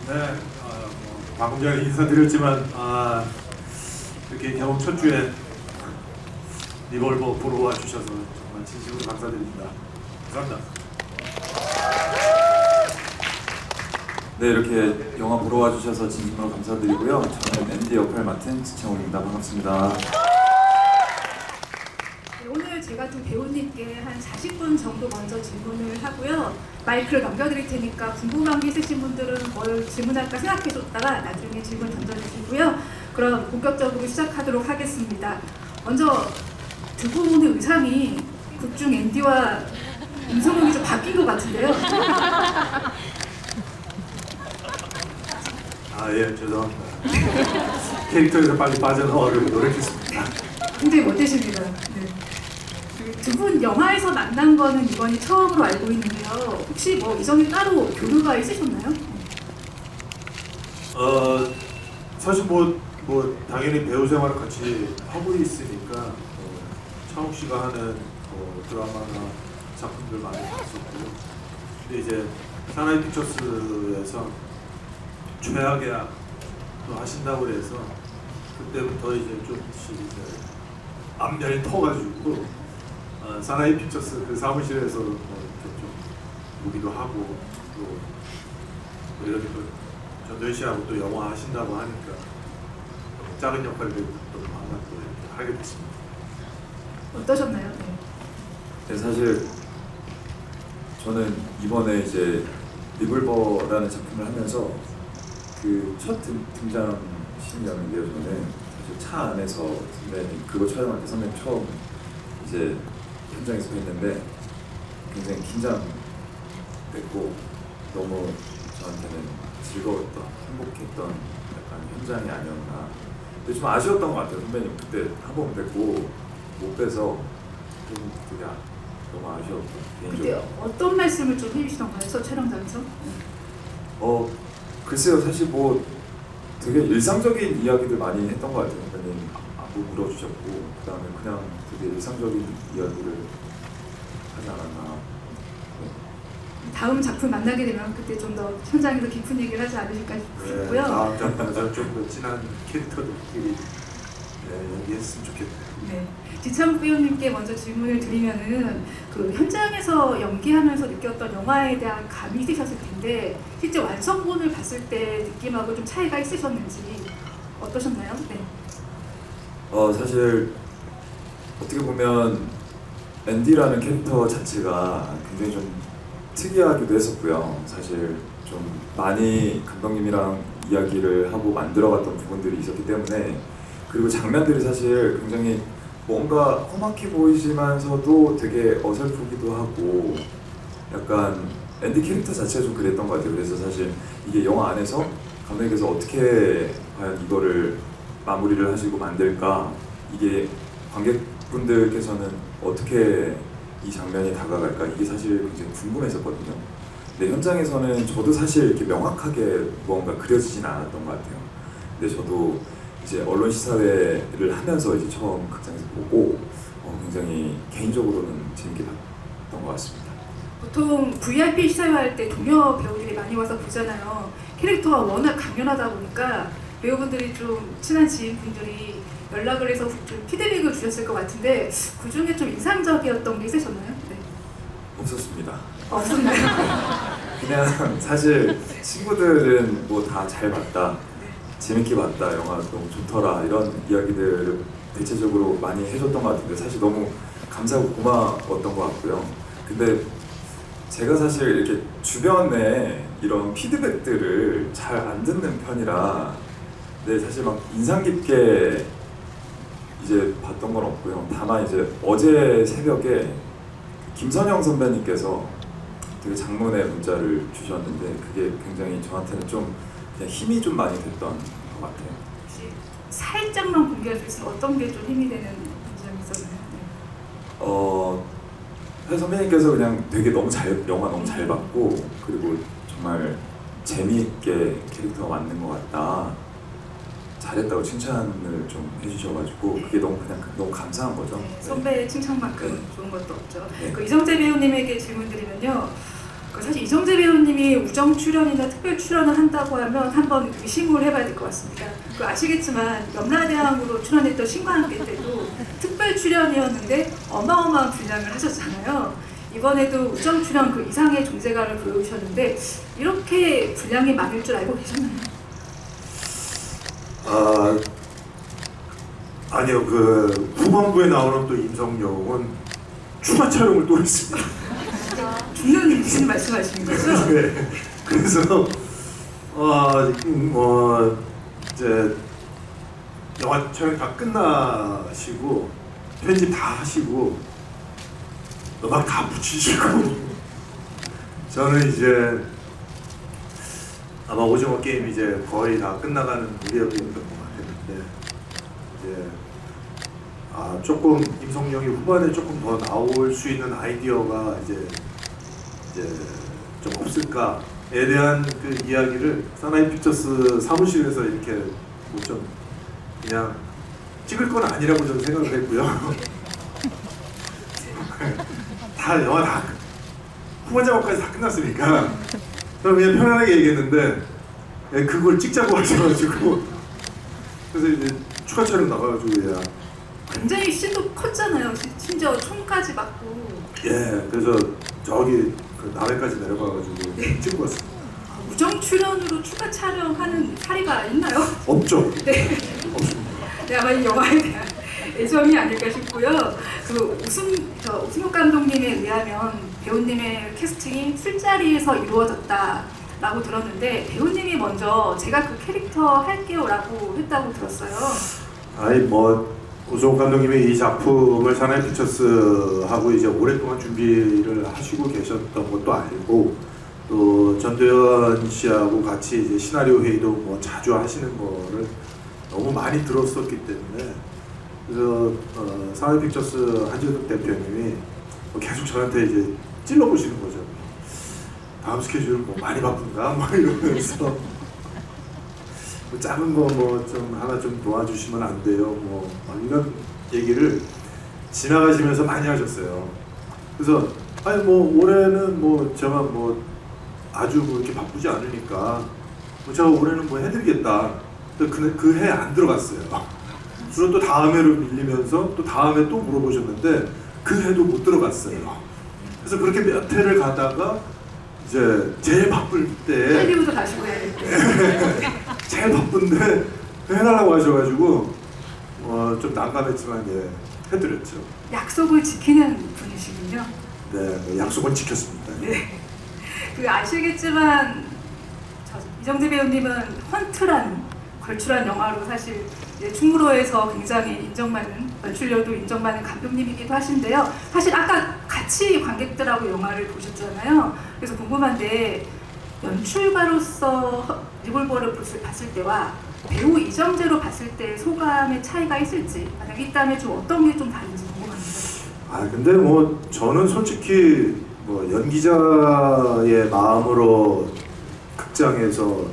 네, 방금 전에 인사드렸지만 이렇게 개봉 첫 주에 리볼버 보러 와주셔서 정말 진심으로 감사드립니다. 감사합니다. 네, 이렇게 영화 보러 와주셔서 진심으로 감사드리고요. 저는 앤디 역할 맡은 지창욱입니다. 반갑습니다. 네, 오늘 제가 좀 배우님께 한 40분 정도 먼저 질문을 하고요. 마이크를 넘겨드릴 테니까 궁금한 게 있으신 분들은 뭘 질문할까 생각해줬다가 나중에 질문 던져주시고요. 그럼 본격적으로 시작하도록 하겠습니다. 먼저 두 분의 의상이 극중 앤디와 임성욱이 좀 바뀐 것 같은데요. 예, 죄송합니다. 캐릭터에서 빨리 빠져나오려고 노력했습니다. 굉장히 멋지십니다. 네. 두 분 영화에서 만난 거는 이번이 처음으로 알고 있는데요. 혹시 뭐 이전에 따로 교류가 있으셨나요? 사실 당연히 배우 생활을 같이 하고 있으니까 차욱 씨가 하는 드라마나 작품들 많이 봤었고요. 근데 이제 사나이 픽처스에서 최악의악도 하신다고 그래서 그때부터 이제 좀씩 이제 안면이 터가지고 사나이 픽처스 그 사무실에서 이렇게 좀 보기도 하고 또 이렇게 또 전도현 씨하고 또 영화 하신다고 하니까 작은 역할을 또 하나 또 이렇게 하게 됐습니다. 어떠셨나요? 네. 네, 사실 저는 이번에 이제 리볼버라는 작품을 하면서 그 첫 등장 씬이었는데요. 저는 사실 차 안에서 선배님 그거 촬영할 때 선배님 처음 이제 현장에서 뵀는데 굉장히 긴장됐고 너무 저한테는 즐거웠던 행복했던 약간 현장이 아니었나. 근데 좀 아쉬웠던 것 같아요. 선배님 그때 한 번 뵙고 못 뵈서 좀 되게 너무 아쉬웠고 그때 개인적으로. 어떤 말씀을 좀 해주시던가요? 저 촬영장에서? 글쎄요. 사실 뭐 되게 일상적인 이야기들 많이 했던 것 같아요. 선배님 안부 물어주셨고 그 다음에 그냥 되게 일상적인 이야기를 하지 않았나. 다음 작품 만나게 되면 그때 좀 더 현장에서 깊은 얘기를 하지 않으실까 싶고요. 다음 작품에서 좀 더 진한 캐릭터들끼리 얘기했으면 좋겠네요. 네. 지창욱 배우님께 먼저 질문을 드리면은 그 현장에서 연기하면서 느꼈던 영화에 대한 감이 있으셨을 텐데 실제 완성본을 봤을 때 느낌하고 좀 차이가 있으셨는지 어떠셨나요? 네. 사실 어떻게 보면 앤디라는 캐릭터 자체가 굉장히 좀 특이하기도 했었고요. 사실 좀 많이 감독님이랑 이야기를 하고 만들어갔던 부분들이 있었기 때문에 그리고 장면들이 사실 굉장히 뭔가 험악해 보이지만서도 되게 어설프기도 하고 약간 앤디 캐릭터 자체가 좀 그랬던 것 같아요. 그래서 사실 이게 영화 안에서 감독님께서 어떻게 과연 이거를 마무리를 하시고 만들까, 이게 관객분들께서는 어떻게 이 장면이 다가갈까, 이게 사실 굉장히 궁금했었거든요. 근데 현장에서는 저도 사실 이렇게 명확하게 무언가 그려지진 않았던 것 같아요. 근데 저도 이제 언론 시사회를 하면서 이제 처음 극장에서 보고 굉장히 개인적으로는 재밌게 봤던 것 같습니다. 보통 VIP 시사회 할 때 동료 배우들이 많이 와서 보잖아요. 캐릭터가 워낙 강렬하다 보니까 배우분들이 좀 친한 지인분들이 연락을 해서 좀 피드백을 주셨을 것 같은데 그 중에 좀 인상적이었던 게 있으셨나요? 네. 없었습니다. 없었나요? 그냥 사실 친구들은 뭐 다 잘 봤다, 재밌게 봤다, 영화 너무 좋더라 이런 이야기들을 대체적으로 많이 해줬던 것 같은데 사실 너무 감사하고 고마웠던 것 같고요. 근데 제가 사실 이렇게 주변에 이런 피드백들을 잘 안 듣는 편이라 근데 사실 막 인상 깊게 이제 봤던 건 없고요. 다만 이제 어제 새벽에 김선영 선배님께서 되게 장문의 문자를 주셨는데 그게 굉장히 저한테는 좀 그냥 힘이 좀 많이 됐던 것 같아요. 혹시 살짝만 공개할 수 있으면 어떤 게 좀 힘이 되는 점이 있었나요? 네. 사실 선배님께서 그냥 되게 영화 너무 잘 봤고 그리고 정말 재미있게 캐릭터가 맞는 것 같다, 잘했다고 칭찬을 좀 해주셔가지고 그게 너무 감사한 거죠. 네, 선배의 칭찬만큼 좋은 것도 없죠. 네. 그 이정재 배우님에게 질문드리면요. 사실 이정재 배우님이 우정 출연이나 특별 출연을 한다고 하면 한번 의심을 해봐야 될 것 같습니다. 그 아시겠지만 염라대왕으로 출연했던 신과 함께 때도 특별 출연이었는데 어마어마한 분량을 하셨잖아요. 이번에도 우정 출연 그 이상의 존재감을 보여주셨는데 이렇게 분량이 많을 줄 알고 계셨나요? 아니요, 그 후반부에 나오는 또 임성용은 추가 촬영을 또 했습니다. 죽는 무슨 말씀하시는 거죠? 네. 그래서 이제 영화 촬영 다 끝나시고 편집 다 하시고 음악 다 붙이시고 저는 이제 아마 오징어 게임 이제 거의 다 끝나가는 무렵이었던 것 같았는데 이제 조금 임성용이 후반에 조금 더 나올 수 있는 아이디어가 이제 좀 없을까에 대한 그 이야기를 사나이 픽처스 사무실에서 이렇게 뭐 좀 그냥 찍을 건 아니라고 저는 생각을 했고요. 다 영화 다 후반 작업까지 다 끝났으니까 저는 그냥 편안하게 얘기했는데 그걸 찍자고 하셔가지고 그래서 이제 추가 촬영 나가가지고 굉장히 씬도 컸잖아요. 심지어 총까지 맞고. 예, 그래서 저기 그 남해까지 내려가가지고 찍고 왔습니다. 우정 출연으로 추가 촬영하는 사례가 있나요? 없죠. 네. 없습니다. 네, 아마 이 영화에 대한 애정이 아닐까 싶고요. 그 오승록 감독님에 의하면 배우님의 캐스팅이 술자리에서 이루어졌다라고 들었는데 배우님이 먼저 제가 그 캐릭터 할게요라고 했다고 들었어요. 아니 뭐 오승록 감독님이 이 작품을 사나이 픽처스하고 이제 오랫동안 준비를 하시고 계셨던 것도 알고 또 전도연 씨하고 같이 이제 시나리오 회의도 뭐 자주 하시는 거를 너무 많이 들었었기 때문에 그래서 사나이 픽처스 한재덕 대표님이 뭐 계속 저한테 이제 찔러보시는 거죠. 다음 스케줄 뭐 많이 바쁜가? 뭐 이러면서 뭐 작은 거 뭐 좀 하나 좀 도와주시면 안 돼요? 뭐 이런 얘기를 지나가시면서 많이 하셨어요. 그래서 아니 뭐 올해는 뭐 제가 뭐 아주 그렇게 바쁘지 않으니까 뭐 제가 올해는 뭐 해드리겠다. 그 해 안 들어갔어요. 그리고 또 다음 해로 밀리면서 또 다음에 또 물어보셨는데 그 해도 못 들어갔어요. 그래서 그렇게 몇 해를 가다가 이제 제일 바쁠 때 헬리우드 가시고 해야겠고 제일 바쁜데 해달라고 하셔가지고 좀 난감했지만 해드렸죠. 약속을 지키는 분이시군요. 네, 약속은 지켰습니다. 네. 그 아시겠지만 이정재 배우님은 헌트란 걸출한 영화로 사실 충무로에서 굉장히 인정받는 연출력도 인정받는 감독님이기도 하신데요. 사실 아까 같이 관객들하고 영화를 보셨잖아요. 그래서 궁금한데 연출가로서 리볼버를 봤을 때와 배우 이정재로 봤을 때 소감의 차이가 있을지 만약 있다면 좀 어떤 게 좀 다른지 궁금합니다. 근데 뭐 저는 솔직히 뭐 연기자의 마음으로 극장에서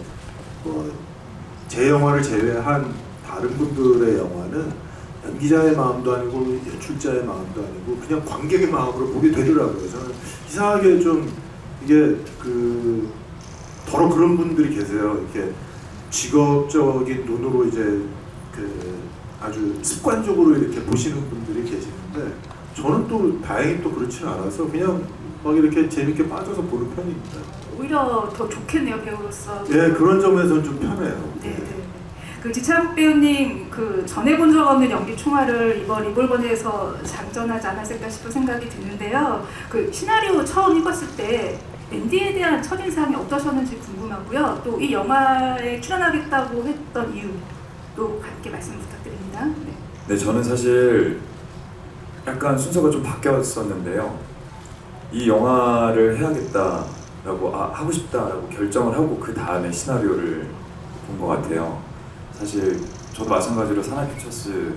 제 영화를 제외한 다른 분들의 영화는 연기자의 마음도 아니고 연출자의 마음도 아니고 그냥 관객의 마음으로 보게 되더라고요. 저는 이상하게 좀 이게 더러 그런 분들이 계세요. 이렇게 직업적인 눈으로 이제 아주 습관적으로 이렇게 보시는 분들이 계시는데 저는 또 다행히 또 그렇지는 않아서 그냥 막 이렇게 재밌게 빠져서 보는 편입니다. 오히려 더 좋겠네요, 배우로서. 네, 그런 점에서는 좀 편해요. 네. 그 지창욱 배우님 그 전해 본 적 없는 연기 총알을 이번 리볼버에서 장전하지 않았을까 싶은 생각이 드는데요. 그 시나리오 처음 읽었을 때 앤디에 대한 첫인상이 어떠셨는지 궁금하고요. 또 이 영화에 출연하겠다고 했던 이유도 함께 말씀 부탁드립니다. 네, 저는 사실 약간 순서가 좀 바뀌었었는데요. 이 영화를 해야겠다라고 하고 싶다라고 결정을 하고 그 다음에 시나리오를 본 것 같아요. 사실 저도 마찬가지로 사나이 픽처스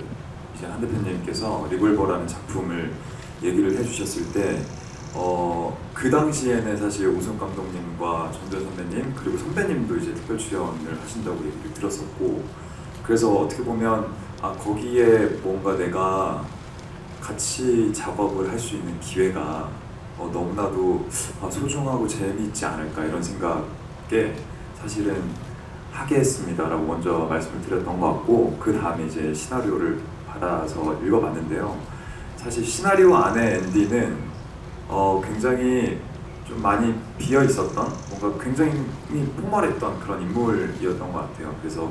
이제 한 대표님께서 리볼버라는 작품을 얘기를 해주셨을 때 그 당시에는 사실 오승 감독님과 전도연 선배님 그리고 선배님도 이제 특별 출연을 하신다고 얘기를 들었었고 그래서 어떻게 보면 거기에 뭔가 내가 같이 작업을 할 수 있는 기회가 너무나도 소중하고 재미있지 않을까 이런 생각에 사실은 하게 했습니다라고 먼저 말씀을 드렸던 것 같고, 그 다음에 이제 시나리오를 받아서 읽어봤는데요. 사실 시나리오 안에 앤디는 굉장히 좀 많이 비어 있었던, 뭔가 굉장히 포멀했던 그런 인물이었던 것 같아요. 그래서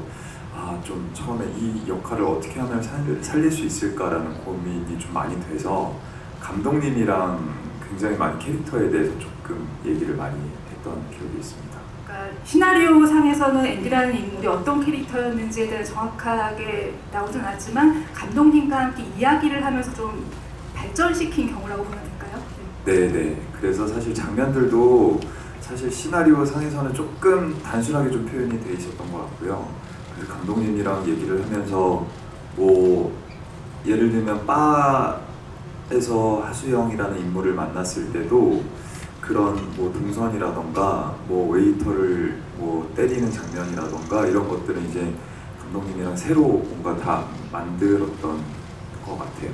좀 처음에 이 역할을 어떻게 하면 살릴 수 있을까라는 고민이 좀 많이 돼서 감독님이랑 굉장히 많이 캐릭터에 대해서 조금 얘기를 많이 했던 기억이 있습니다. 그러니까 시나리오 상에서는 앤디라는 인물이 어떤 캐릭터였는지에 대해 정확하게 나오진 않았지만 감독님과 함께 이야기를 하면서 좀 발전시킨 경우라고 보면 될까요? 네네. 그래서 사실 장면들도 사실 시나리오 상에서는 조금 단순하게 좀 표현이 돼 있었던 것 같고요. 그래서 감독님이랑 얘기를 하면서 뭐 예를 들면 바에서 하수영이라는 인물을 만났을 때도 그런 뭐 동선이라던가 뭐 웨이터를 뭐 때리는 장면이라던가 이런 것들은 이제 감독님이랑 새로 뭔가 다 만들었던 것 같아요.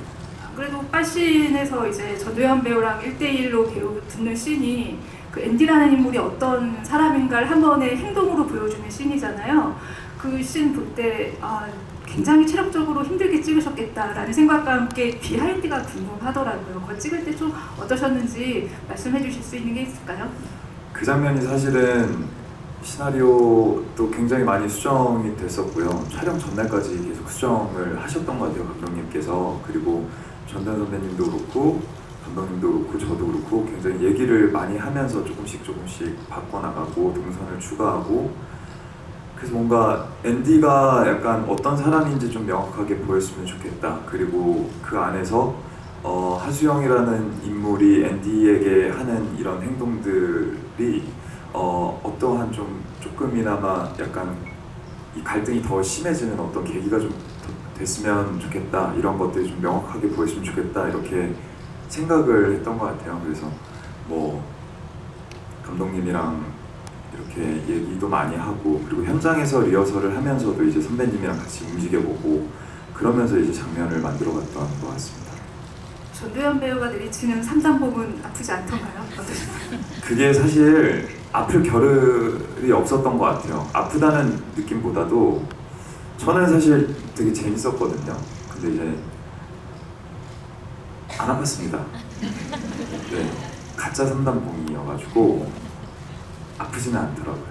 그래도 빠신에서 이제 전도연 배우랑 1대1로 배우 듣는 씬이 그 앤디라는 인물이 어떤 사람인가를 한 번의 행동으로 보여주는 씬이잖아요. 그 씬 볼 때 굉장히 체력적으로 힘들게 찍으셨겠다라는 생각과 함께 비하인드가 궁금하더라고요. 그거 찍을 때 좀 어떠셨는지 말씀해 주실 수 있는 게 있을까요? 그 장면이 사실은 시나리오도 굉장히 많이 수정이 됐었고요. 촬영 전날까지 계속 수정을 하셨던 것 같아요, 감독님께서. 그리고 전단 선배님도 그렇고 감독님도 그렇고 저도 그렇고 굉장히 얘기를 많이 하면서 조금씩 바꿔나가고 동선을 추가하고, 그래서 뭔가 앤디가 약간 어떤 사람인지 좀 명확하게 보였으면 좋겠다. 그리고 그 안에서 하수영이라는 인물이 앤디에게 하는 이런 행동들이 어떠한 조금이나마 약간 이 갈등이 더 심해지는 어떤 계기가 좀 됐으면 좋겠다. 이런 것들이 좀 명확하게 보였으면 좋겠다. 이렇게 생각을 했던 것 같아요. 그래서 뭐 감독님이랑 이렇게 얘기도 많이 하고, 그리고 현장에서 리허설을 하면서도 이제 선배님이랑 같이 움직여보고 그러면서 이제 장면을 만들어갔던 것 같습니다. 전도연 배우가 내리치는 삼단봉은 아프지 않던가요? 어떠셨나요? 그게 사실 아플 겨를이 없었던 것 같아요. 아프다는 느낌보다도 저는 사실 되게 재밌었거든요. 근데 이제 안 아팠습니다. 네, 가짜 삼단봉이어가지고 아프지는 않더라고요.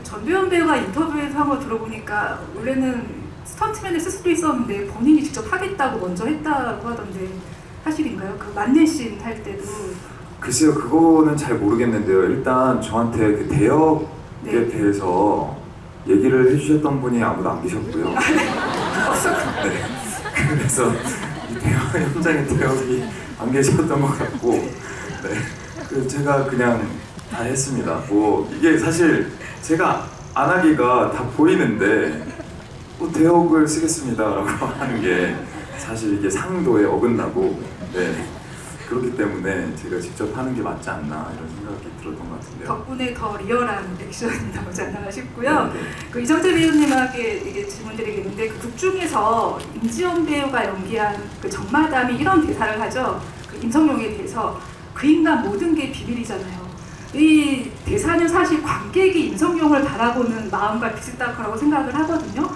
전도연 배우가 인터뷰에서 한 거 들어보니까 원래는 스턴트맨을 쓸 수도 있었는데 본인이 직접 하겠다고 먼저 했다고 하던데 사실인가요? 그 맞는 씬 할 때도. 글쎄요, 그거는 잘 모르겠는데요. 일단 저한테 그 대역에 네. 대해서 얘기를 해주셨던 분이 아무도 안 계셨고요. 네. 그래서 이 대역 현장에 대역이 안 계셨던 것 같고, 네. 그래서 제가 그냥 다 했습니다. 뭐 이게 사실 제가 안 하기가 다 보이는데 뭐 대역을 쓰겠습니다라고 하는 게 사실 이게 상도에 어긋나고, 네. 그렇기 때문에 제가 직접 하는 게 맞지 않나 이런 생각이 들었던 것 같은데요. 덕분에 더 리얼한 액션이 나오지 않나 싶고요. 네, 네. 그 이정재 배우님에게 이게 질문드리겠는데 그 극 중에서 임지원 배우가 연기한 그 정마담이 이런 대사를 하죠. 그 임성룡에 대해서 그 인간 모든 게 비밀이잖아요. 이 대사는 사실 관객이 임성룡을 바라보는 마음과 비슷하다고 생각을 하거든요.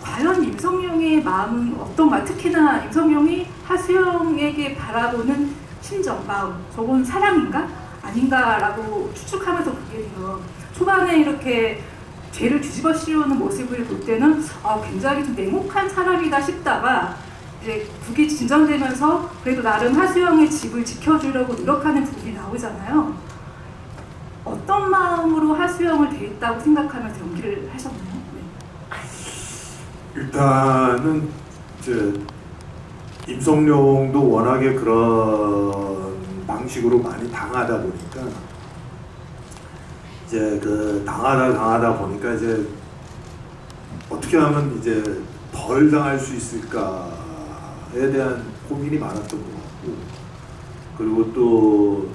과연 임성룡의 마음은 어떤가? 특히나 임성룡이 하수영에게 바라보는 심정, 마음, 저건 사랑인가? 아닌가라고 추측하면서 보게 돼요. 초반에 이렇게 죄를 뒤집어 씌우는 모습을 볼 때는 굉장히 좀 냉혹한 사람이다 싶다가 이제 국이 진정되면서 그래도 나름 하수영의 집을 지켜주려고 노력하는 부분이 나오잖아요. 어떤 마음으로 하수영을 대했다고 생각하면서 연기를 하셨나요? 네. 일단은 이제 임성룡도 워낙에 그런 방식으로 많이 당하다 보니까 이제 그 당하다 보니까 이제 어떻게 하면 이제 덜 당할 수 있을까에 대한 고민이 많았던 것 같고, 그리고 또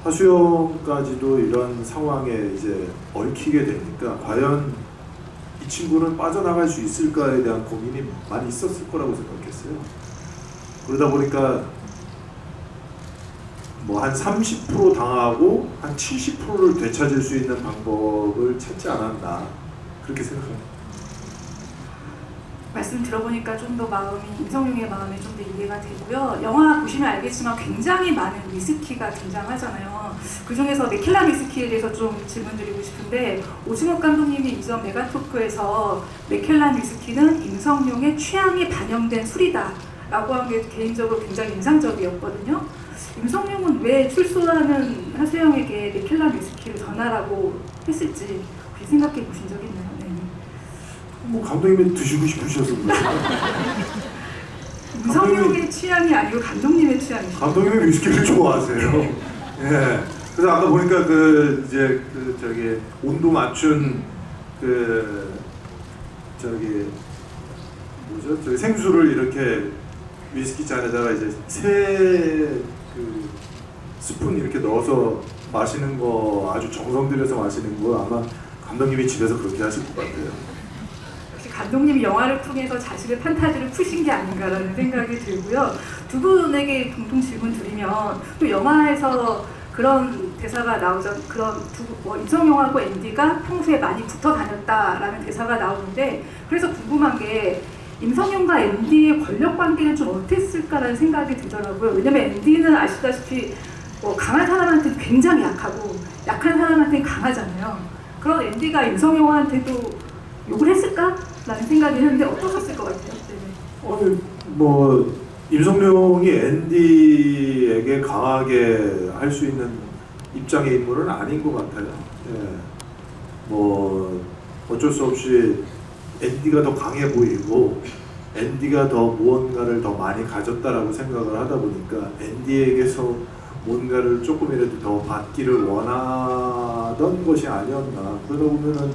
하수영까지도 이런 상황에 이제 얽히게 되니까 과연 이 친구는 빠져나갈 수 있을까에 대한 고민이 많이 있었을 거라고 생각했어요. 그러다 보니까 뭐 한 30% 당하고 한 70%를 되찾을 수 있는 방법을 찾지 않았나 그렇게 생각합니다. 말씀 들어보니까 좀 더 마음이 임성용의 마음이 좀 더 이해가 되고요. 영화 보시면 알겠지만 굉장히 많은 위스키가 등장하잖아요. 그 중에서 맥켈란 위스키에 대해서 좀 질문드리고 싶은데 오승욱 감독님이 이전 메가토크에서 맥켈란 위스키는 임성용의 취향이 반영된 술이다라고 한 게 개인적으로 굉장히 인상적이었거든요. 임성용은 왜 출소하는 하수영에게 맥켈란 위스키를 전하라고 했을지 혹시 생각해 보신 적 있나요? 네. 뭐 감독님이 드시고 싶으셔서 그렇죠. 임성용의 취향이 아니고 감독님의 취향이시죠. 감독님이 위스키를 좋아하세요. 예. 그래서 아까 보니까 그 이제 그 저기 온도 맞춘 그 저기 뭐죠? 저기 생수를 이렇게 위스키 잔에다가 이제 세 그 스푼 이렇게 넣어서 마시는 거 아주 정성 들여서 마시는 거 아마 감독님이 집에서 그렇게 하실 것 같아요. 역시 감독님이 영화를 통해서 자신의 판타지를 푸신 게 아닌가라는 생각이 들고요. 두 분에게 공통 질문 드리면 또 영화에서 그런 대사가 나오죠. 그런 임성용하고 앤디가 평소에 많이 붙어 다녔다라는 대사가 나오는데 그래서 궁금한 게 임성용과 앤디의 권력 관계는 좀 어땠을까라는 생각이 들더라고요. 왜냐면 앤디는 아시다시피 강한 사람한테는 굉장히 약하고 약한 사람한테는 강하잖아요. 그런 앤디가 임성용한테도 욕을 했을까라는 생각이 했는데 어떠셨을 것 같아요? 네. 뭐 임성용이 앤디에게 강하게 할 수 있는 입장의 인물은 아닌 것 같아요. 예. 뭐 어쩔 수 없이 앤디가 더 강해 보이고 앤디가 더 무언가를 더 많이 가졌다라고 생각을 하다 보니까 앤디에게서 뭔가를 조금이라도 더 받기를 원하던 것이 아니었나. 그러다 보면은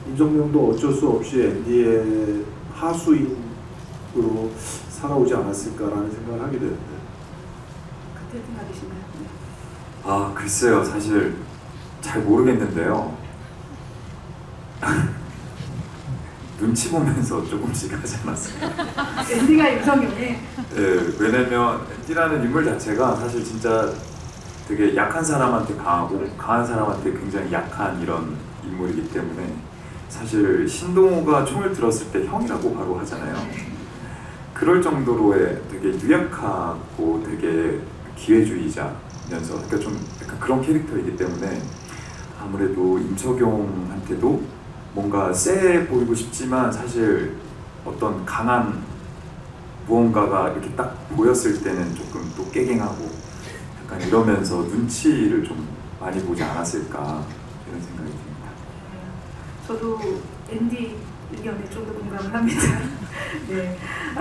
임성용도 어쩔 수 없이 앤디의 하수인으로 살아오지 않았을까라는 생각을 하게 되는데. 그때 생각이신가요? 네. 아 글쎄요, 사실 잘 모르겠는데요. 눈치 보면서 조금씩 하지 않았을까. 앤디가 임성용에 네, 왜냐면 앤디라는 인물 자체가 사실 진짜 되게 약한 사람한테 강하고 강한 사람한테 굉장히 약한 이런 인물이기 때문에 사실 신동호가 총을 들었을 때 형이라고 바로 하잖아요. 그럴 정도로의 되게 유약하고 되게 기회주의자면서 그러니까 좀 약간 그런 캐릭터이기 때문에 아무래도 임석용한테도 뭔가 쎄 보이고 싶지만 사실 어떤 강한 무언가가 이렇게 딱 보였을 때는 조금 또 깨갱하고 약간 이러면서 눈치를 좀 많이 보지 않았을까 이런 생각이 듭니다. 저도 앤디 의견에 좀 더 공감을 합니다. 네.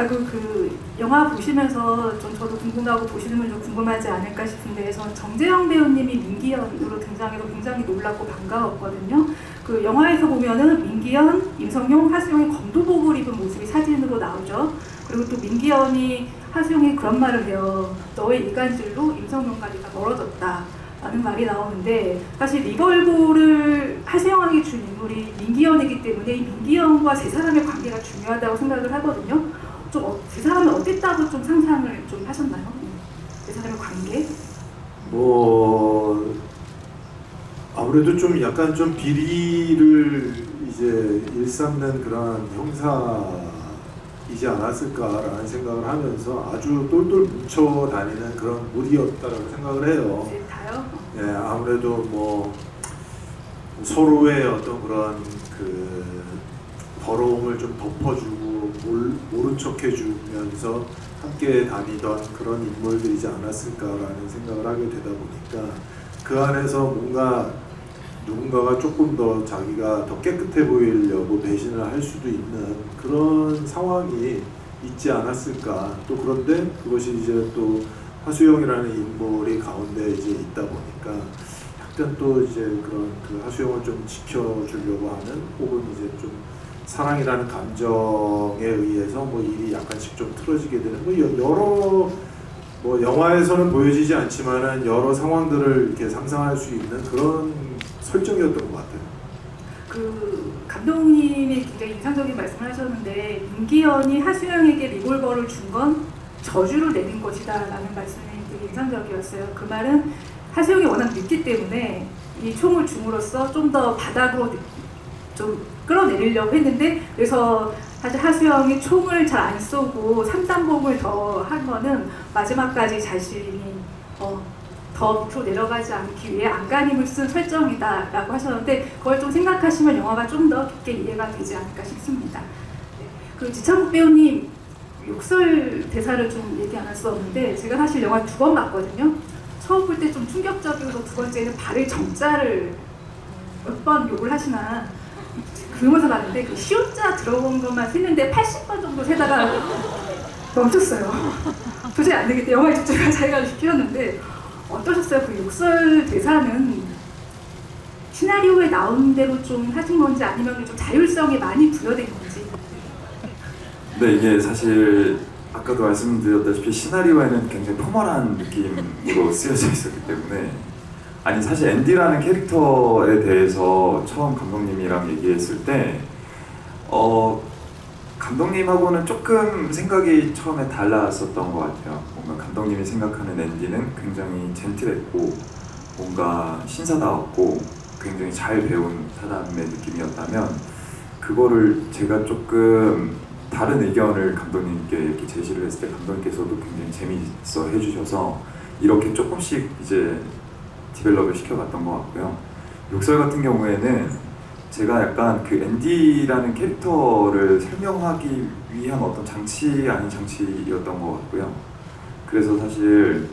그 영화 보시면서 좀 저도 궁금하고 보시는 분 좀 궁금하지 않을까 싶은데 전 정재영 배우님이 민기현으로 등장해서 굉장히 놀랍고 반가웠거든요. 그 영화에서 보면은 민기현, 임성용, 하수영이 검도복을 입은 모습이 사진으로 나오죠. 그리고 또 민기현이 하수영이 그런 말을 해요. 너의 이간질로 임성용과 네가 멀어졌다. 라는 말이 나오는데 사실 리벌보를 하수영에게 준 인물이 민기현이기 때문에 이 민기현과 세 사람의 관계가 중요하다고 생각을 하거든요. 좀 세 사람이 어땠다고 좀 상상을 좀 하셨나요? 세 사람의 관계? 뭐 아무래도 좀 약간 좀 비리를 이제 일삼는 그런 형사이지 않았을까라는 생각을 하면서 아주 똘똘 뭉쳐 다니는 그런 무리였다라고 생각을 해요. 셋 다요? 예, 아무래도 뭐 서로의 어떤 그런 그 더러움을 좀 덮어주고 모른 척 해주면서 함께 다니던 그런 인물들이지 않았을까라는 생각을 하게 되다 보니까 그 안에서 뭔가 누군가가 조금 더 자기가 더 깨끗해 보이려고 배신을 할 수도 있는 그런 상황이 있지 않았을까. 또 그런데 그것이 이제 또 하수영이라는 인물이 가운데 이제 있다 보니까 약간 또 이제 그런 그 하수영을 좀 지켜주려고 하는 혹은 이제 좀 사랑이라는 감정에 의해서 뭐 일이 약간씩 좀 틀어지게 되는 뭐 여러 뭐 영화에서는 보여지지 않지만은 여러 상황들을 이렇게 상상할 수 있는 그런 설정이었던 것 같아요. 그 감독님이 굉장히 인상적인 말씀을 하셨는데 민기현이 하수영에게 리볼버를 준 건 저주를 내린 것이다 라는 말씀이 되게 인상적이었어요. 그 말은 하수영이 워낙 늦기 때문에 이 총을 줌으로써 좀 더 바닥으로 좀 끌어내리려고 했는데, 그래서 사실 하수영이 총을 잘 안 쏘고 3단봉을 더 한 거는 마지막까지 자신이 더 밑으로 내려가지 않기 위해 안간힘을 쓴 설정이다라고 하셨는데, 그걸 좀 생각하시면 영화가 좀 더 깊게 이해가 되지 않을까 싶습니다. 네. 그 지창욱 배우님 욕설 대사를 좀 얘기 안 할 수 없는데, 제가 사실 영화 2번 봤거든요. 처음 볼 때 좀 충격적이고, 두 번째는 발의 정자를 몇 번 욕을 하시나 그러면서 봤는데, 그 시옷자 들어본 것만 세는데 80번 정도 세다가 멈췄어요. 도저히 안 되겠다. 영화에 집중을 자기가 시켰는데, 어떠셨어요? 그 욕설 대사는 시나리오에 나온 대로 좀 하신 건지, 아니면 좀 자율성이 많이 부여된 건지? 네, 이게 사실 아까도 말씀드렸다시피 시나리오에는 굉장히 포멀한 느낌으로 쓰여져 있었기 때문에, 아니 사실 앤디라는 캐릭터에 대해서 처음 감독님이랑 얘기했을 때 감독님하고는 조금 생각이 처음에 달랐었던 것 같아요. 뭔가 감독님이 생각하는 앤디는 굉장히 젠틀했고 뭔가 신사다웠고 굉장히 잘 배운 사람의 느낌이었다면, 그거를 제가 조금 다른 의견을 감독님께 이렇게 제시를 했을 때 감독님께서도 굉장히 재미있어 해주셔서 이렇게 조금씩 이제 디벨롭을 시켜갔던 것 같고요. 욕설 같은 경우에는 제가 약간 그 앤디라는 캐릭터를 설명하기 위한 어떤 장치 아닌 장치였던 것 같고요. 그래서 사실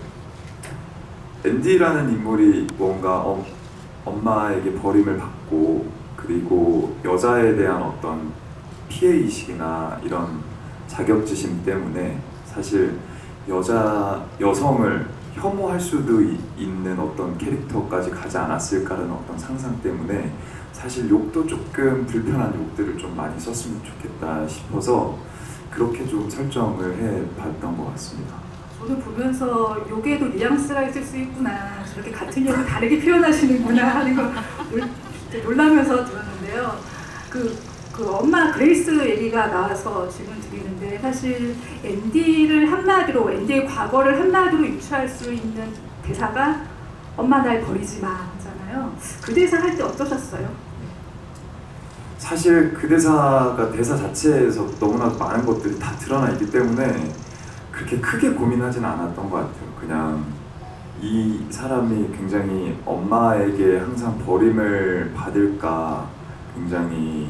앤디라는 인물이 뭔가 엄마에게 버림을 받고, 그리고 여자에 대한 어떤 피해의식이나 이런 자격지심 때문에 사실 여성을 혐오할 수도 있는 어떤 캐릭터까지 가지 않았을까라는 어떤 상상 때문에 사실 욕도 조금 불편한 욕들을 좀 많이 썼으면 좋겠다 싶어서 그렇게 좀 설정을 해봤던 것 같습니다. 저도 보면서 욕에도 뉘앙스가 있을 수 있구나, 저렇게 같은 욕을 다르게 표현하시는구나 하는 걸 놀라면서 들었는데요. 그 엄마 그레이스 얘기가 나와서 질문 드리는데, 사실 앤디의 과거를 한마디로 유추할 수 있는 대사가 엄마 날 버리지 마잖아요. 그 대사 할 때 어떠셨어요? 사실 그 대사가 대사 자체에서 너무나도 많은 것들이 다 드러나 있기 때문에 그렇게 크게 고민하진 않았던 것 같아요. 그냥 이 사람이 굉장히 엄마에게 항상 버림을 받을까 굉장히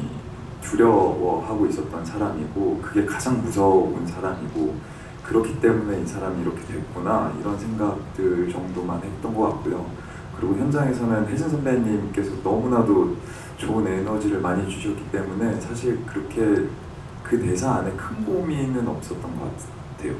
두려워하고 있었던 사람이고, 그게 가장 무서운 사람이고, 그렇기 때문에 이 사람이 이렇게 됐구나 이런 생각들 정도만 했던 것 같고요. 그리고 현장에서는 혜진 선배님께서 너무나도 좋은 에너지를 많이 주셨기 때문에 사실 그렇게 그 대사 안에 큰 고민은 없었던 것 같아요.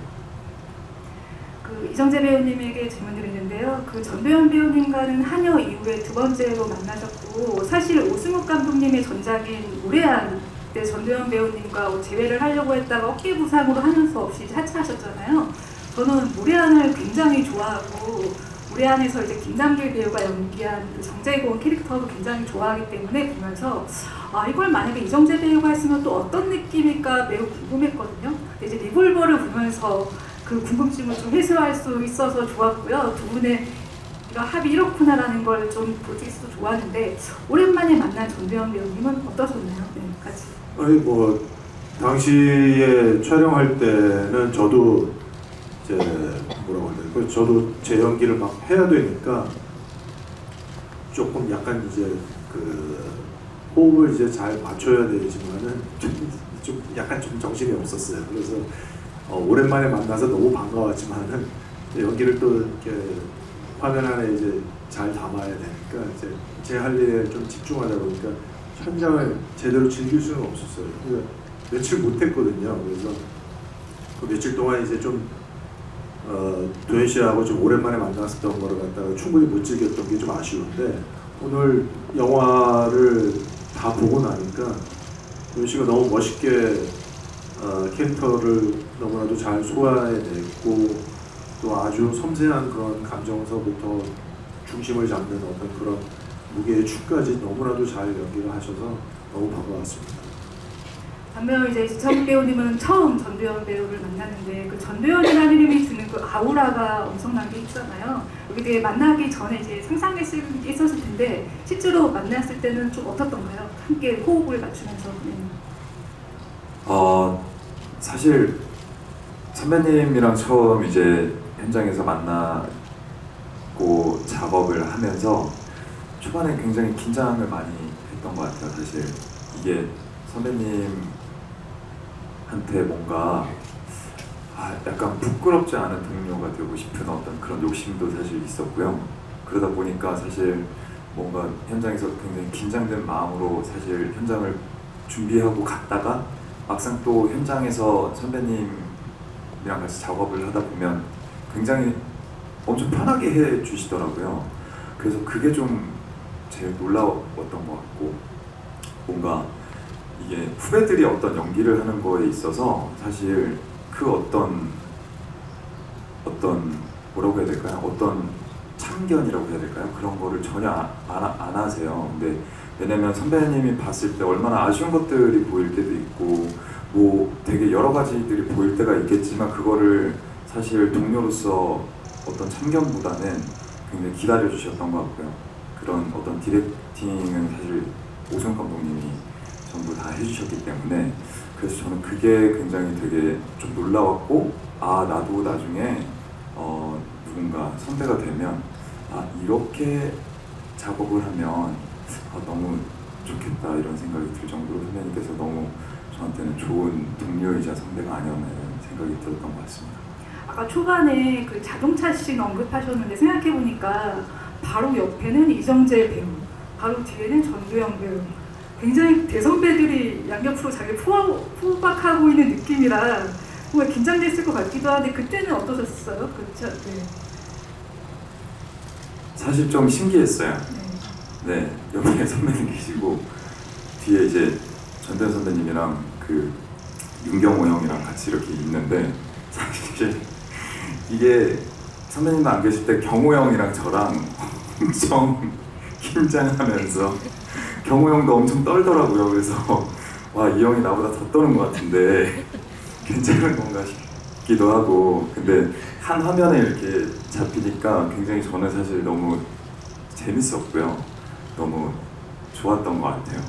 이정재 배우님에게 질문 드리는데요. 전도연 배우님과는 한여 이후에 두 번째로 만나셨고, 사실 오승욱 감독님의 전작인 무례한 때 전도연 배우님과 재회를 하려고 했다가 어깨 부상으로 하는 수 없이 하차하셨잖아요. 저는 무례한을 굉장히 좋아하고, 무례한에서 이제 김남길 배우가 연기한 그 정재곤 캐릭터도 굉장히 좋아하기 때문에 보면서 이걸 만약에 이정재 배우가 했으면 또 어떤 느낌일까 매우 궁금했거든요. 이제 리볼버를 보면서 그 궁금증을 좀 해소할 수 있어서 좋았고요. 두 분의 합이 이렇구나라는 걸 좀 볼 수 있어서 좋았는데, 오랜만에 만난 전도연 배우님은 어떠셨나요? 네, 같이. 아니 당시에 촬영할 때는 저도 이제 뭐라고 해야 될까요? 저도 제 연기를 막 해야 되니까 조금 약간 이제 그 호흡을 이제 잘 맞춰야 되지만은 좀 약간 좀 정신이 없었어요. 그래서 오랜만에 만나서 너무 반가웠지만은 연기를 또 이렇게 화면 안에 이제 잘 담아야 되니까 이제 제 할 일에 좀 집중하다 보니까 현장을 제대로 즐길 수는 없었어요. 그래서 며칠 못했거든요. 그래서 그 며칠 동안 이제 좀 도현 씨하고 좀 오랜만에 만났었던 거를 갖다가 충분히 못 즐겼던 게 좀 아쉬운데, 오늘 영화를 다 보고 나니까 도현 씨가 너무 멋있게 캐릭터를 너무나도 잘 소화해냈고, 또 아주 섬세한 그런 감정서부터 중심을 잡는 어떤 그런 무게의 축까지 너무나도 잘 연기를 하셔서 너무 반가웠습니다. 반면 이제 지창욱 배우님은 처음 전도연 배우를 만났는데 그 전도연이라는 이름이 주는 그 아우라가 엄청난 게 있잖아요. 여기 되게 만나기 전에 이제 상상했었을 텐데 실제로 만났을 때는 좀 어떻던가요? 함께 호흡을 맞추면서. 네. 사실 선배님이랑 처음 이제 현장에서 만나고 작업을 하면서 초반에 굉장히 긴장을 많이 했던 것 같아요. 사실 이게 선배님한테 뭔가 약간 부끄럽지 않은 동료가 되고 싶은 어떤 그런 욕심도 사실 있었고요. 그러다 보니까 사실 뭔가 현장에서 굉장히 긴장된 마음으로 사실 현장을 준비하고 갔다가 막상 또 현장에서 선배님이랑 같이 작업을 하다 보면 굉장히 엄청 편하게 해주시더라고요. 그래서 그게 좀 제일 놀라웠던 것 같고, 뭔가 이게 후배들이 어떤 연기를 하는 거에 있어서 사실 그 어떤 뭐라고 해야 될까요? 어떤 참견이라고 해야 될까요? 그런 거를 전혀 안 하세요. 근데 왜냐면 선배님이 봤을 때 얼마나 아쉬운 것들이 보일 때도 있고 뭐 되게 여러 가지들이 보일 때가 있겠지만 그거를 사실 동료로서 어떤 참견보다는 굉장히 기다려 주셨던 것 같고요. 그런 어떤 디렉팅은 사실 오승훈 감독님이 전부 다 해주셨기 때문에 그래서 저는 그게 굉장히 되게 좀 놀라웠고 나도 나중에 누군가 선배가 되면 이렇게 작업을 하면 너무 좋겠다 이런 생각이 들 정도로 선배님께서 너무 저한테는 좋은 동료이자 선배가 아니었나 이런 생각이 들었던 것 같습니다. 아까 초반에 그 자동차 씬 언급하셨는데 생각해보니까 바로 옆에는 이정재 배우, 바로 뒤에는 전도연 배우. 굉장히 대선배들이 양옆으로 자기 포박하고 있는 느낌이라 뭔가 긴장됐을 것 같기도 한데 그때는 어떠셨어요? 그렇죠? 네. 사실 좀 신기했어요. 네, 옆에 선배님 계시고 뒤에 이제 전도연 선배님이랑 그 윤경호 형이랑 같이 이렇게 있는데 사실 이게 선배님도 안 계실 때 경호 형이랑 저랑 엄청 긴장하면서 경호 형도 엄청 떨더라고요. 그래서 이 형이 나보다 더 떠는 것 같은데 괜찮은 건가 싶기도 하고, 근데 한 화면에 이렇게 잡히니까 굉장히 저는 사실 너무 재밌었고요. 너무 좋았던 것 같아요.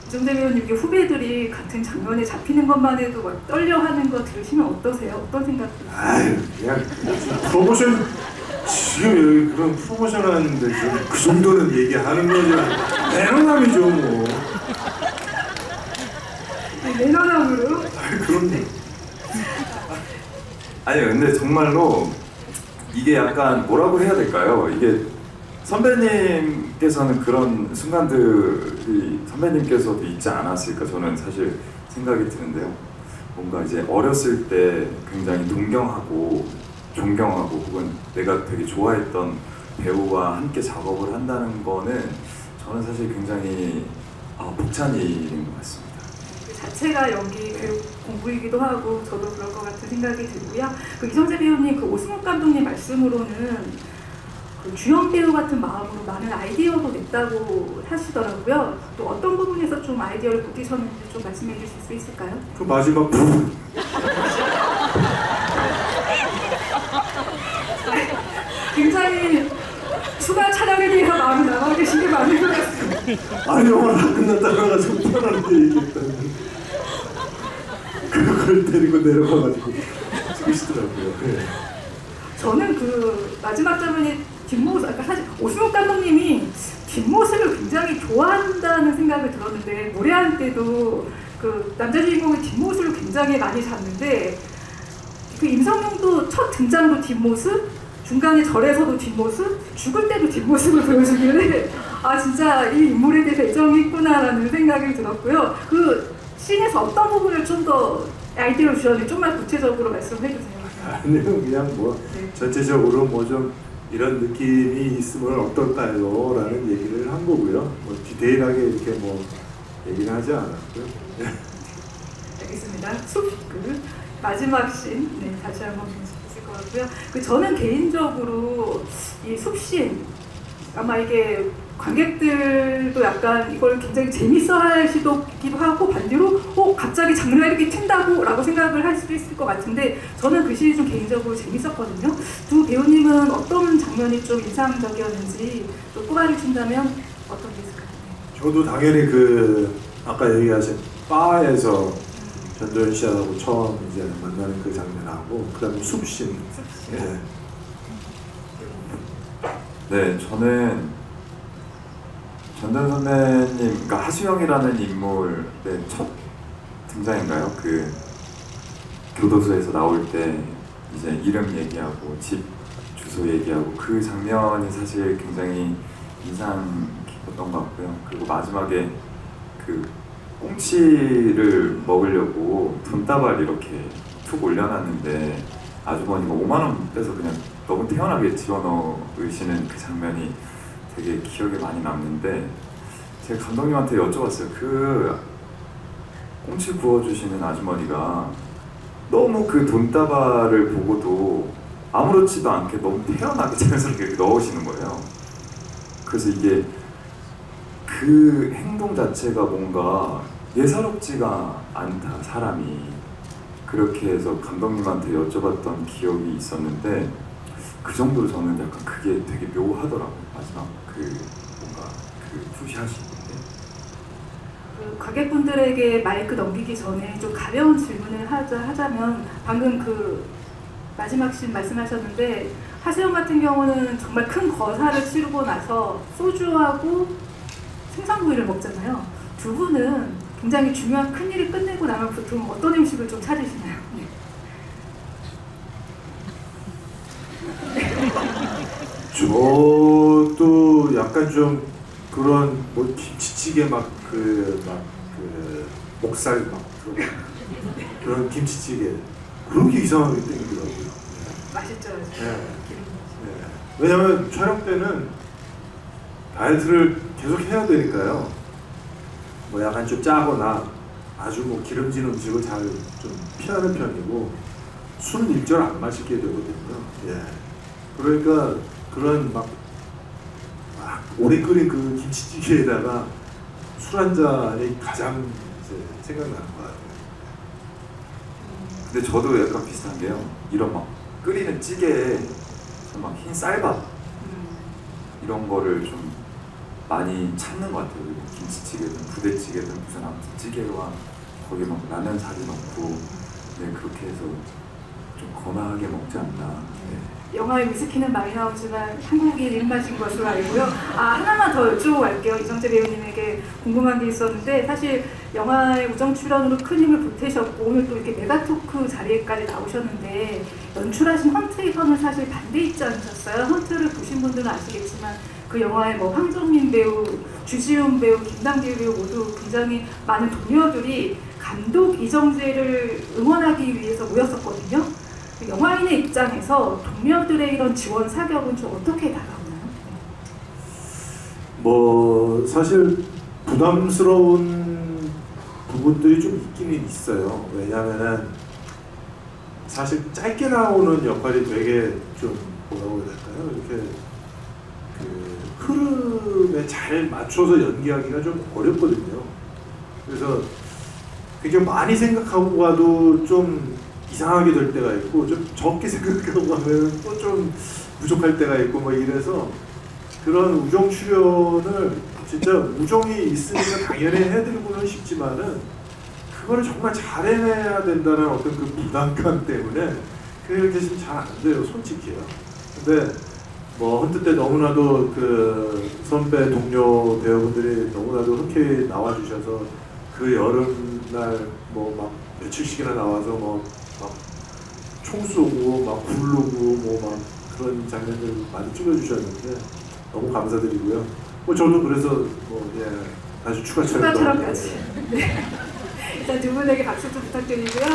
이정재 배우님, 이게 후배들이 같은 장면에 잡히는 것만 해도 막 떨려하는 거 들으시면 어떠세요? 어떤 생각 드세요? 그냥 프로모션 지금 여기 그런 프로모션 하는데 그 정도는 얘기하는 거죠. 매너남이죠 뭐. 매너남으로? 그럼요. 아니 근데 정말로 이게 약간 뭐라고 해야 될까요? 이게 선배님께서는 그런 순간들이 선배님께서도 있지 않았을까 저는 사실 생각이 드는데요. 뭔가 이제 어렸을 때 굉장히 동경하고 존경하고 혹은 내가 되게 좋아했던 배우와 함께 작업을 한다는 거는 저는 사실 굉장히 벅찬 일인 것 같습니다. 그 자체가 연기 배우 공부이기도 하고 저도 그럴 것 같은 생각이 들고요. 그 이정재 배우님, 그 오승훈 감독님 말씀으로는 그 주연 배우 같은 마음으로 많은 아이디어도 냈다고 하시더라고요. 또 어떤 부분에서 좀 아이디어를 보태셨는지 좀 말씀해 주실 수 있을까요? 그 마지막 부분. 굉장히 추가 촬영에 대해서 마음이 나가 계신 게 많은 것 같습니다. 아니 영화 다 끝났다가 좀 편안하게 얘기했다는 그걸 데리고 내려가가지고 찍으시더라고요. 네. 저는 그 마지막 장면의 뒷모습, 그러니까 사실 오승훈 감독님이 뒷모습을 굉장히 좋아한다는 생각을 들었는데 노래할 때도 그 남자 주인공의 뒷모습을 굉장히 많이 잡는데 그 임성용도 첫 등장도 뒷모습, 중간에 절에서도 뒷모습, 죽을 때도 뒷모습을 보여주길래 진짜 이 인물에 대해서 애정이 있구나라는 생각이 들었고요. 그 씬에서 어떤 부분을 좀 더 아이디어를 주셨는지 좀만 구체적으로 말씀해 주세요. 아니요, 그냥 뭐 전체적으로 뭐 좀 이런 느낌이 있으면 어떨까요? 라는 얘기를 한 거고요. 뭐 디테일하게 이렇게 뭐 얘기는 하지 않았고요. 알겠습니다. 그 마지막 씬 다시 한번 볼 수 있을 것 같고요. 그 저는 개인적으로 이 숲씬 아마 이게 관객들도 약간 이걸 굉장히 재밌어 하시기도 하고 반대로 갑자기 장르가 이렇게 튄다고 라고 생각을 할 수도 있을 것 같은데 저는 그 시리 좀 개인적으로 재밌었거든요. 두 배우님은 어떤 장면이 좀 인상적이었는지 또 꼽아를 준다면 어떤 게 있을까요? 저도 당연히 그 아까 얘기하신 바에서 전도연 씨하고 처음 이제 만나는 그 장면하고 그다음에 숲씬. 예. 네, 저는 전도연 선배님, 그러니까 하수영이라는 인물의 첫 등장인가요? 그 교도소에서 나올 때 이제 이름 얘기하고 집 주소 얘기하고 그 장면이 사실 굉장히 인상 깊었던 것 같고요. 그리고 마지막에 그 꽁치를 먹으려고 돈다발 이렇게 툭 올려놨는데 아주머니가 5만 원 떼서 그냥 너무 태연하게 집어넣으시는 그 장면이 되게 기억에 많이 남는데 제가 감독님한테 여쭤봤어요. 그 꽁치 구워주시는 아주머니가 너무 그 돈다발을 보고도 아무렇지도 않게 너무 태연하게 자연스럽게 이렇게 넣으시는 거예요. 그래서 이게 그 행동 자체가 뭔가 예사롭지가 않다, 사람이. 그렇게 해서 감독님한테 여쭤봤던 기억이 있었는데 그 정도로 저는 약간 그게 되게 묘하더라고요. 마지막 그 뭔가 그 푸시하신 건데. 그 관객분들에게 마이크 넘기기 전에 좀 가벼운 질문을 하자면 방금 그 마지막 씬 말씀하셨는데 하수영 같은 경우는 정말 큰 거사를 치르고 나서 소주하고 생선구이를 먹잖아요. 두 분은 굉장히 중요한 큰 일을 끝내고 나면 보통 어떤 음식을 좀 찾으시나요? 네. 저도 약간 좀 그런 뭐 김치찌개 그 목살 막 그런 김치찌개 그렇게 이상하게 땡기더라고요. 맛있죠. 네. 왜냐면 촬영 때는 다이어트를 계속 해야 되니까요. 뭐 약간 좀 짜거나 아주 뭐 기름진 음식을 잘 좀 피하는 편이고 술은 일절 안 마시게 되거든요. 예. 그러니까 그런 막 오래 끓인 그 김치찌개에다가 술 한 잔이 가장 이제 생각나는 것 같아요. 근데 저도 약간 비슷한 게요. 이런 막 끓이는 찌개에 막 흰 쌀밥 이런 거를 좀 많이 찾는 것 같아요. 뭐 김치찌개든 부대찌개든 무슨 아무튼 찌개와 거기 막 라면 사리 넣고 네, 그렇게 해서 좀 건하게 먹지 않나. 네. 영화에 위스키는 많이 나오지만 한국인 입맛인 것으로 알고요. 하나만 더 여쭈고 갈게요. 이정재 배우님에게 궁금한 게 있었는데 사실 영화의 우정 출연으로 큰 힘을 보태셨고 오늘 또 이렇게 메가토크 자리에까지 나오셨는데 연출하신 헌트에서는 사실 반대 입장이셨어요. 헌트를 보신 분들은 아시겠지만 그 영화에 뭐 황정민 배우, 주지훈 배우, 김남길 배우 모두 굉장히 많은 동료들이 감독 이정재를 응원하기 위해서 모였었거든요. 영화인의 입장에서 동료들의 이런 지원 사격은 좀 어떻게 다가오나요? 뭐 사실 부담스러운 부분들이 좀 있기는 있어요. 왜냐하면은 사실 짧게 나오는 역할이 되게 좀 뭐라고 해야 될까요? 이렇게 그 흐름에 잘 맞춰서 연기하기가 좀 어렵거든요. 그래서 굉장히 많이 생각하고 가도 좀 이상하게 될 때가 있고 좀 적게 생각하고 가면 또 좀 부족할 때가 있고 뭐 이래서 그런 우정 출연을 진짜 우정이 있으니까 당연히 해드리고는 싶지만은 그거를 정말 잘 해내야 된다는 어떤 그 부담감 때문에 그렇게 지금 잘 안 돼요, 솔직히요. 근데 뭐 헌트 때 너무나도 그 선배 동료 배우분들이 너무나도 흔쾌히 나와주셔서 그 여름날 뭐 막 며칠씩이나 나와서 뭐 막 총 쏘고 막 굴르고 뭐 막 그런 장면들 많이 찍어주셨는데 너무 감사드리고요. 뭐 저도 그래서 뭐 예 다시 추가 촬영까지. 네. 일단 두 분에게 박수 좀 부탁드리고요.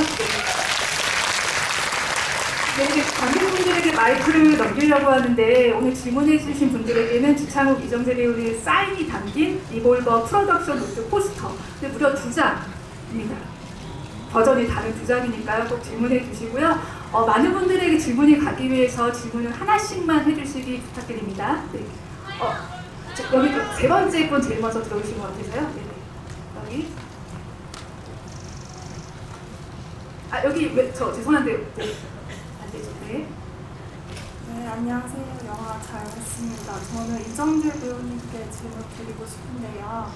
네, 이제 관객분들에게 마이크를 넘기려고 하는데 오늘 질문해주신 분들에게는 주창욱, 이정재 배우의 사인이 담긴 리볼버 프로덕션 노트 포스터 무려 2장입니다. 버전이 다른 2장이니까요. 꼭 질문해 주시고요. 많은 분들에게 질문이 가기 위해서 질문을 하나씩만 해주시기 부탁드립니다. 네. 여기 세 번째 분 제일 먼저 들어오신 것 같아서요. 네. 여기. 아 여기 왜 저 죄송한데 네. 안 되죠. 네. 네, 안녕하세요. 영화 잘 봤습니다. 저는 이정재 배우님께 질문 드리고 싶은데요.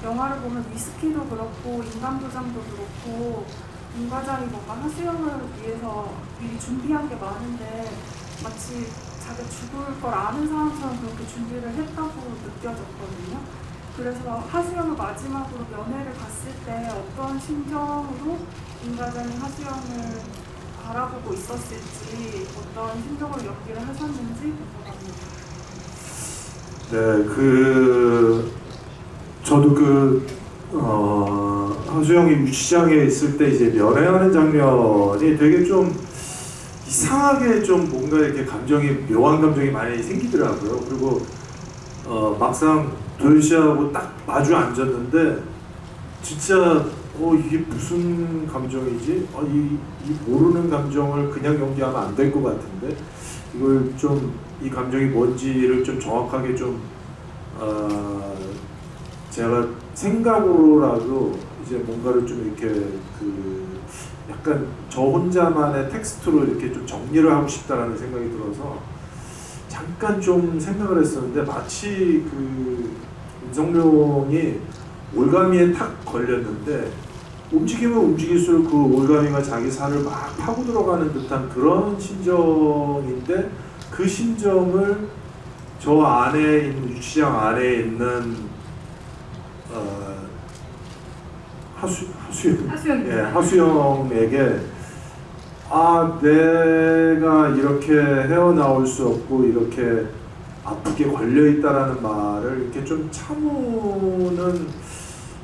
영화를 보면 위스키도 그렇고 인간도장도 그렇고 임 과장이 뭔가 하수영을 위해서 미리 준비한 게 많은데 마치 자기가 죽을 걸 아는 사람처럼 그렇게 준비를 했다고 느껴졌거든요. 그래서 하수영을 마지막으로 면회를 갔을 때 어떤 심정으로 임 과장이 하수영을 바라보고 있었을지 어떤 심정으로 연기를 하셨는지 궁금합니다. 네, 저도 하수영이 유치장에 있을 때 이제 면회하는 장면이 되게 좀 이상하게 좀 뭔가 이렇게 묘한 감정이 많이 생기더라고요. 그리고 막상 도현 씨하고 딱 마주 앉았는데 진짜 이게 무슨 감정이지? 이 모르는 감정을 그냥 연기하면 안 될 것 같은데 이걸 좀 이 감정이 뭔지를 좀 정확하게 좀 제가 생각으로라도 이제 뭔가를 좀 이렇게 약간 저 혼자만의 텍스트로 이렇게 좀 정리를 하고 싶다라는 생각이 들어서 잠깐 좀 생각을 했었는데 마치 임성룡이 올가미에 탁 걸렸는데 움직이면 움직일수록 그 올가미가 자기 살을 막 파고 들어가는 듯한 그런 심정인데 그 심정을 저 안에 있는 유치장 안에 있는 하수영에게 내가 이렇게 헤어나올 수 없고 이렇게 아프게 걸려 있다라는 말을 이렇게 좀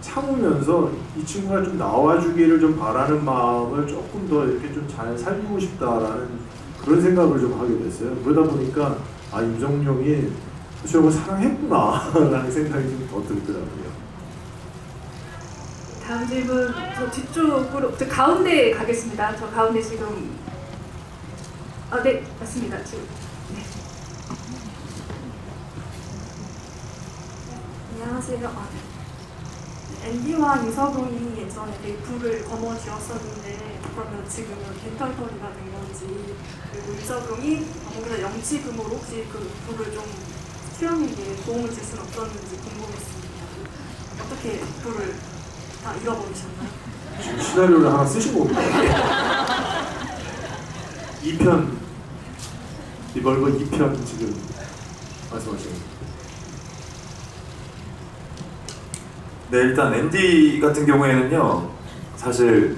참으면서 이 친구가 좀 나와주기를 좀 바라는 마음을 조금 더 이렇게 좀 잘 살리고 싶다라는 그런 생각을 좀 하게 됐어요. 그러다 보니까 임성룡이 하수영을 사랑했구나라는 생각이 좀 더 들더라고요. 다음 질문 저 뒤쪽으로 저 가운데 가겠습니다. 저 가운데 지금 네 맞습니다. 지금 네. 안녕하세요. 앤디와 이서동이 예전에 불을 거머쥐었었는데 그러면 지금은 깃털털이가 된 건지 그리고 이서동이 뭔가 영치금으로 혹시 그 불을 좀 수영에게 도움을 줄 수는 없었는지 궁금했습니다. 어떻게 불을 다 잃어버리셨나요? 지금 시나리오를 하나 쓰신 겁니다. 2편 리벌버 2편 지금 말씀하시는. 네, 일단 앤디 같은 경우에는요, 사실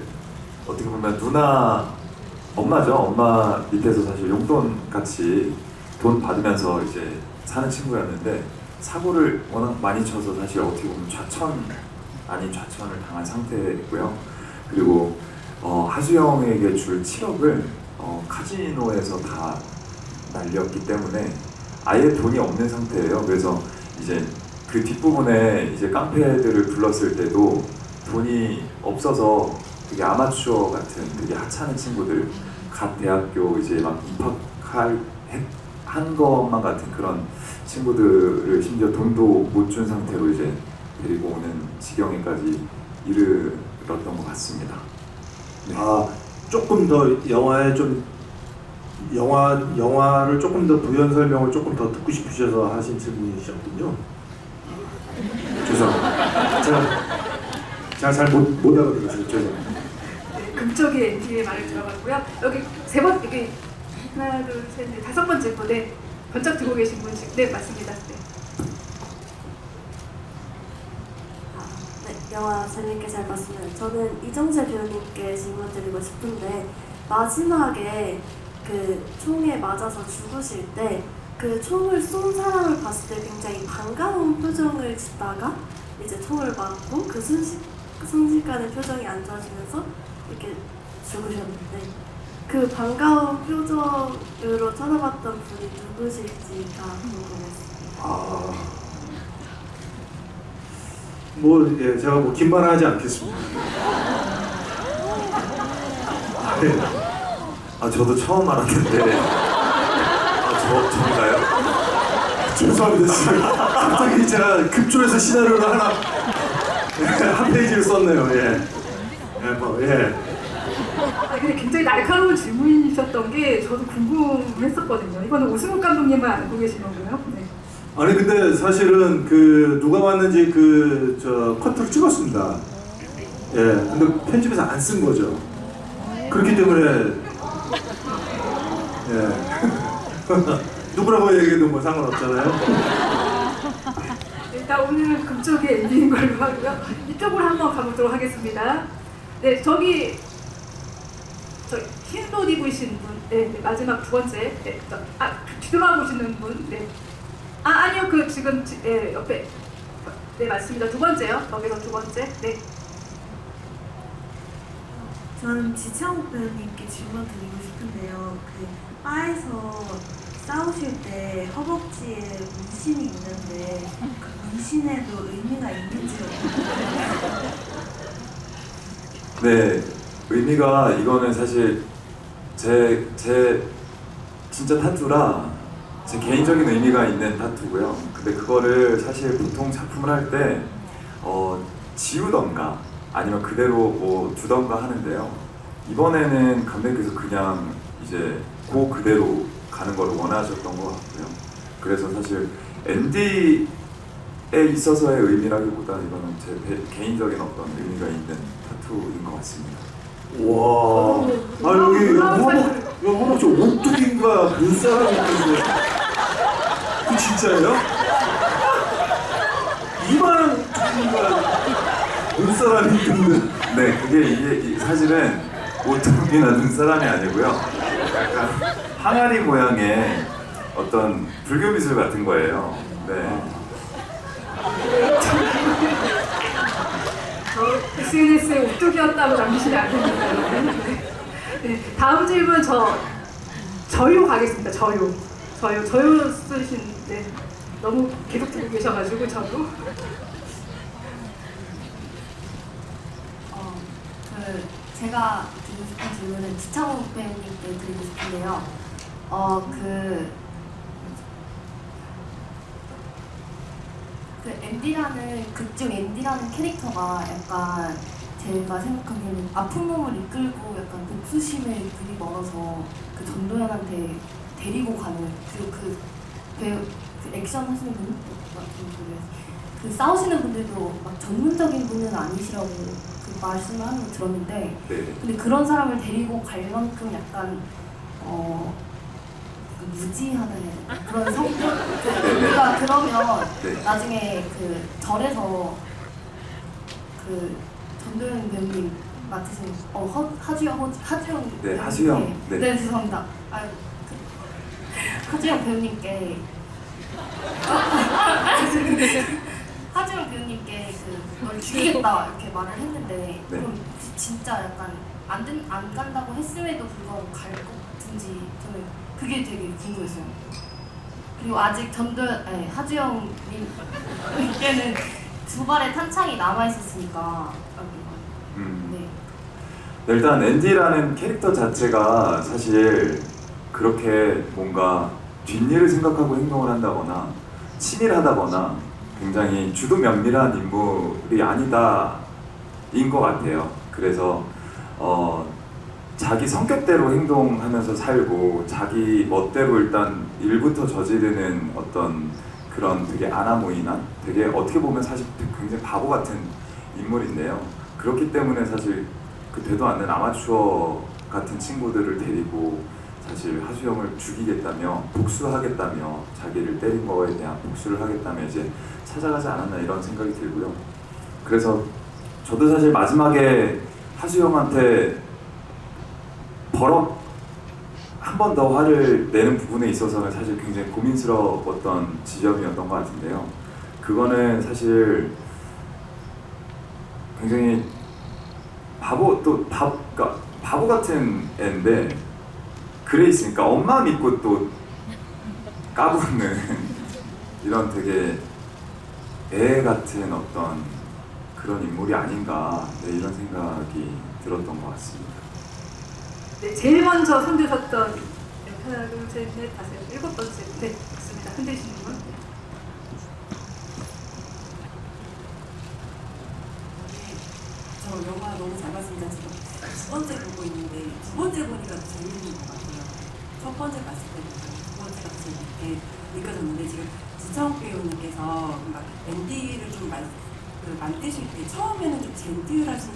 어떻게 보면 엄마죠. 엄마 밑에서 사실 용돈 같이 돈 받으면서 이제 사는 친구였는데 사고를 워낙 많이 쳐서 사실 어떻게 보면 좌천 아닌 좌천을 당한 상태고요. 그리고 하수영에게 줄 7억을 카지노에서 다 날렸기 때문에 아예 돈이 없는 상태예요. 그래서 이제 그 뒷부분에 이제 깡패들을 불렀을 때도 돈이 없어서 되게 아마추어 같은 되게 하찮은 친구들 갓 대학교 이제 막 한 것만 같은 그런 친구들을 심지어 돈도 못 준 상태로 이제 데리고 오는 지경에까지 이르렀던 것 같습니다. 네. 조금 더 영화를 조금 더 부연 설명을 조금 더 듣고 싶으셔서 하신 질문이셨군요. 죄송합니다. 제가 잘 못 알아들었어요. 죄송합니다. 네, 금쪽이 앤디의 말을 들어봤고요. 여기 여기 하나 둘 셋 넷 다섯 번째 분에 번쩍 들고 계신 분 지금 네 맞습니다. 네. 네, 영화 재밌게 잘 봤습니다. 저는 이정재 배우님께 질문 드리고 싶은데 마지막에 그 총에 맞아서 죽으실 때 그 총을 쏜 사람을 봤을 때 굉장히 반가운 표정을 짓다가 이제 총을 맞고 그 순식간에 표정이 안 좋아지면서 이렇게 죽으셨는데 그 반가운 표정으로 쳐다봤던 분이 누구실지가 궁금했습니다. 제가 긴 말 하지 않겠습니다. 저도 처음 알았는데 저인가요? 죄송합니다. 지금 갑자기 제가 급조해서 시나리오를 하나 한 페이지를 썼네요. 예. 예, 뭐, 예. 근데 굉장히 날카로운 질문이셨던 게 저도 궁금했었거든요. 이거는 오승욱 감독님만 알고 계신 건가요? 네. 아니 근데 사실은 그 누가 왔는지 그 저 커트를 찍었습니다. 예. 근데 편집에서 안 쓴 거죠. 그렇기 때문에 예. 누구라고 얘기해도 뭐 상관없잖아요. 일단 오늘은 그쪽의 엔딩인 걸로 하고요. 이쪽으로 한번 가보도록 하겠습니다. 네, 저기 흰옷 입으신 분, 네, 마지막 두 번째, 네, 뒤돌아보시는 분, 네. 아니요, 그 지금 옆에, 네 맞습니다. 두 번째요. 거기서 두 번째, 네. 저는 지창욱 배우님께 질문 드리고 싶은데요. 그 바에서 싸우실 때 허벅지에 문신이 있는데 그 문신에도 의미가 있는지요? 네, 의미가 이거는 사실 제 진짜 타투라 제 개인적인 의미가 있는 타투고요. 근데 그거를 사실 보통 작품을 할 때 지우던가 아니면 그대로 뭐 두던가 하는데요. 이번에는 감독님께서 그냥 이제 그대로 가는 걸 원하셨던 것 같고요. 그래서 사실 엔디에 있어서의 의미라기보다 이거는 제 개인적인 어떤 의미가 있는 타투인 것 같습니다. 와. 아 여기 허벅지 오뚜기인가 눈사람이 있는데 그 진짜예요? 이만한 오뚜기인가 눈사람이 있는데. 네, 이게 사실은 오뚜기나 눈사람이 아니고요. 약간 항아리 모양의 어떤 불교 미술 같은 거예요. 네. SNS에 오뚜기였다고 남기시면 안 됩니다. 네, 다음 질문 저요 가겠습니다. 저요 쓰신, 네. 너무 계속 듣고 계셔가지고 저도. 제가 드리고 싶은 질문은 지창욱 배우님께 드리고 싶은데요. 극중 앤디라는 캐릭터가 약간 제가 생각하기에는 아픈 몸을 이끌고 약간 복수심에 눈이 멀어서 그 전도연한테 데리고 가는 그 액션 하시는 분 같은 그 싸우시는 분들도 막 전문적인 분은 아니시라고 그 말씀을 하는 거 들었는데 네. 근데 그런 사람을 데리고 갈 만큼 약간 무지하다 해야 되나? 그런 성격? 우리가 그러면 네. 나중에 그 절에서 그 전도연 배우님 맡으신 하주영 네, 하주영. 네. 네 죄송합니다. 하주영 배우님께 하주영 배우님께 널 죽이겠다 이렇게 말을 했는데 네. 그럼 진짜 약간 안 간다고 했음에도 불구하고 갈 것인지 저는 그게 되게 궁금했어요. 그리고 아직 하주영님께는 두 발의 탄창이 남아 있었으니까. 네. 일단 앤디라는 캐릭터 자체가 사실 그렇게 뭔가 뒷일을 생각하고 행동을 한다거나 치밀하다거나 굉장히 주도 면밀한 인물이 아니다인 것 같아요. 그래서 자기 성격대로 행동하면서 살고 자기 멋대로 일단 일부터 저지르는 어떤 그런 되게 아나무인한 되게 어떻게 보면 사실 굉장히 바보 같은 인물인데요. 그렇기 때문에 사실 그 되도 않는 아마추어 같은 친구들을 데리고 사실 하수영을 죽이겠다며 복수하겠다며 자기를 때린 거에 대한 복수를 하겠다며 이제 찾아가지 않았나 이런 생각이 들고요. 그래서 저도 사실 마지막에 하수영한테 버럭 한 번 더 화를 내는 부분에 있어서는 사실 굉장히 고민스러웠던 지점이었던 것 같은데요. 그거는 사실 굉장히 그러니까 바보 같은 애인데 그레이스, 그러니까 엄마 믿고 또 까부는 이런 되게 애 같은 어떤 그런 인물이 아닌가 이런 생각이 들었던 것 같습니다. 네, 제일 먼저 손드셨던 하나, 둘, 셋, 넷, 다섯, 일곱 번째. 네, 맞습니다. 흔드시는 분. 영화 너무 잘 봤습니다. 지금 두 번째 보고 있는데 두 번째 보니까 더 재밌는 것 같아요. 첫 번째 봤을 때보다 두 번째가 더 재밌게 느껴졌는데 지금 지창욱 배우님께서 막 앤디를 좀 만드실 때 처음에는 좀 젠틀하신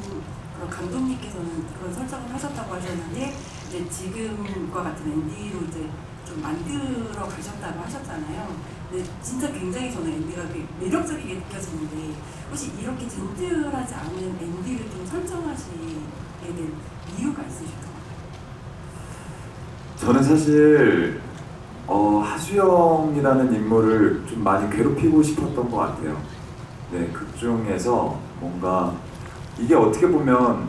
그런 감독님께서는 그런 설정을 하셨다고 하셨는데 이제 지금과 같은 앤디로 이제 좀 만들어 가셨다고 하셨잖아요. 근데 진짜 굉장히 저는 앤디가 되게 매력적이게 느껴지는데 혹시 이렇게 젠틀하지 않은 앤디를 좀 설정하시게 된 이유가 있으실까요? 저는 사실 하수영이라는 인물을 좀 많이 괴롭히고 싶었던 것 같아요. 네, 극 중에서 뭔가 이게 어떻게 보면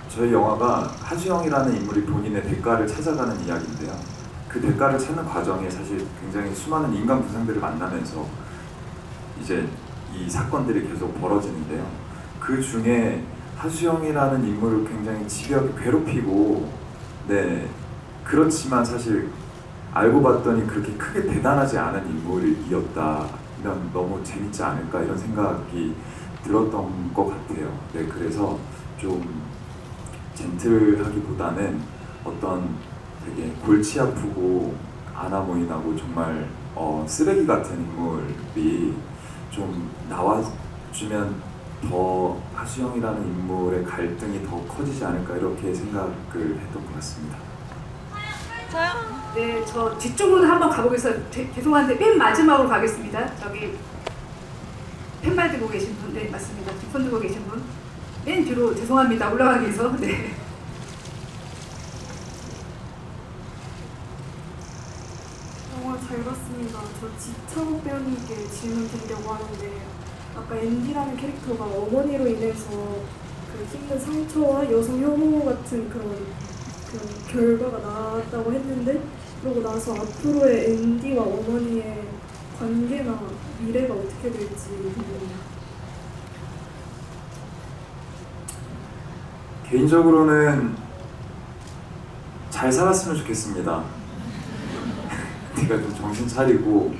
저희 영화가 하수영이라는 인물이 본인의 대가를 찾아가는 이야기인데요. 그 대가를 찾는 과정에 사실 굉장히 수많은 인간 부상들을 만나면서 이제 이 사건들이 계속 벌어지는데요. 그 중에 하수영이라는 인물을 굉장히 집요하게 괴롭히고, 네, 그렇지만 사실 알고 봤더니 그렇게 크게 대단하지 않은 인물이었다면 너무 재밌지 않을까 이런 생각이 들었던 것 같아요. 네, 그래서 좀 젠틀하기보다는 어떤 되게 골치 아프고 아나무인하고 정말 쓰레기 같은 인물이 좀 나와주면 더 하수영이라는 인물의 갈등이 더 커지지 않을까 이렇게 생각을 했던 것 같습니다. 네, 저 뒤쪽으로 한번 가보겠어요. 죄송한데 맨 마지막으로 가겠습니다. 저기 펜말 들고 계신 분, 네 맞습니다. 뒷손 들고 계신 분, 맨 뒤로 죄송합니다. 올라가기 위해서. 네. 영화 잘 봤습니다. 저 지창욱 배우님께 질문 드리려고 하는데 아까 앤디라는 캐릭터가 어머니로 인해서 그 힘든 상처와 여성 혐오 같은 그런 결과가 나왔다고 했는데 그러고 나서 앞으로의 앤디와 어머니의 관계나 미래가 어떻게 될지 궁금해요. 개인적으로는 잘 살았으면 좋겠습니다. 네가 좀 정신 차리고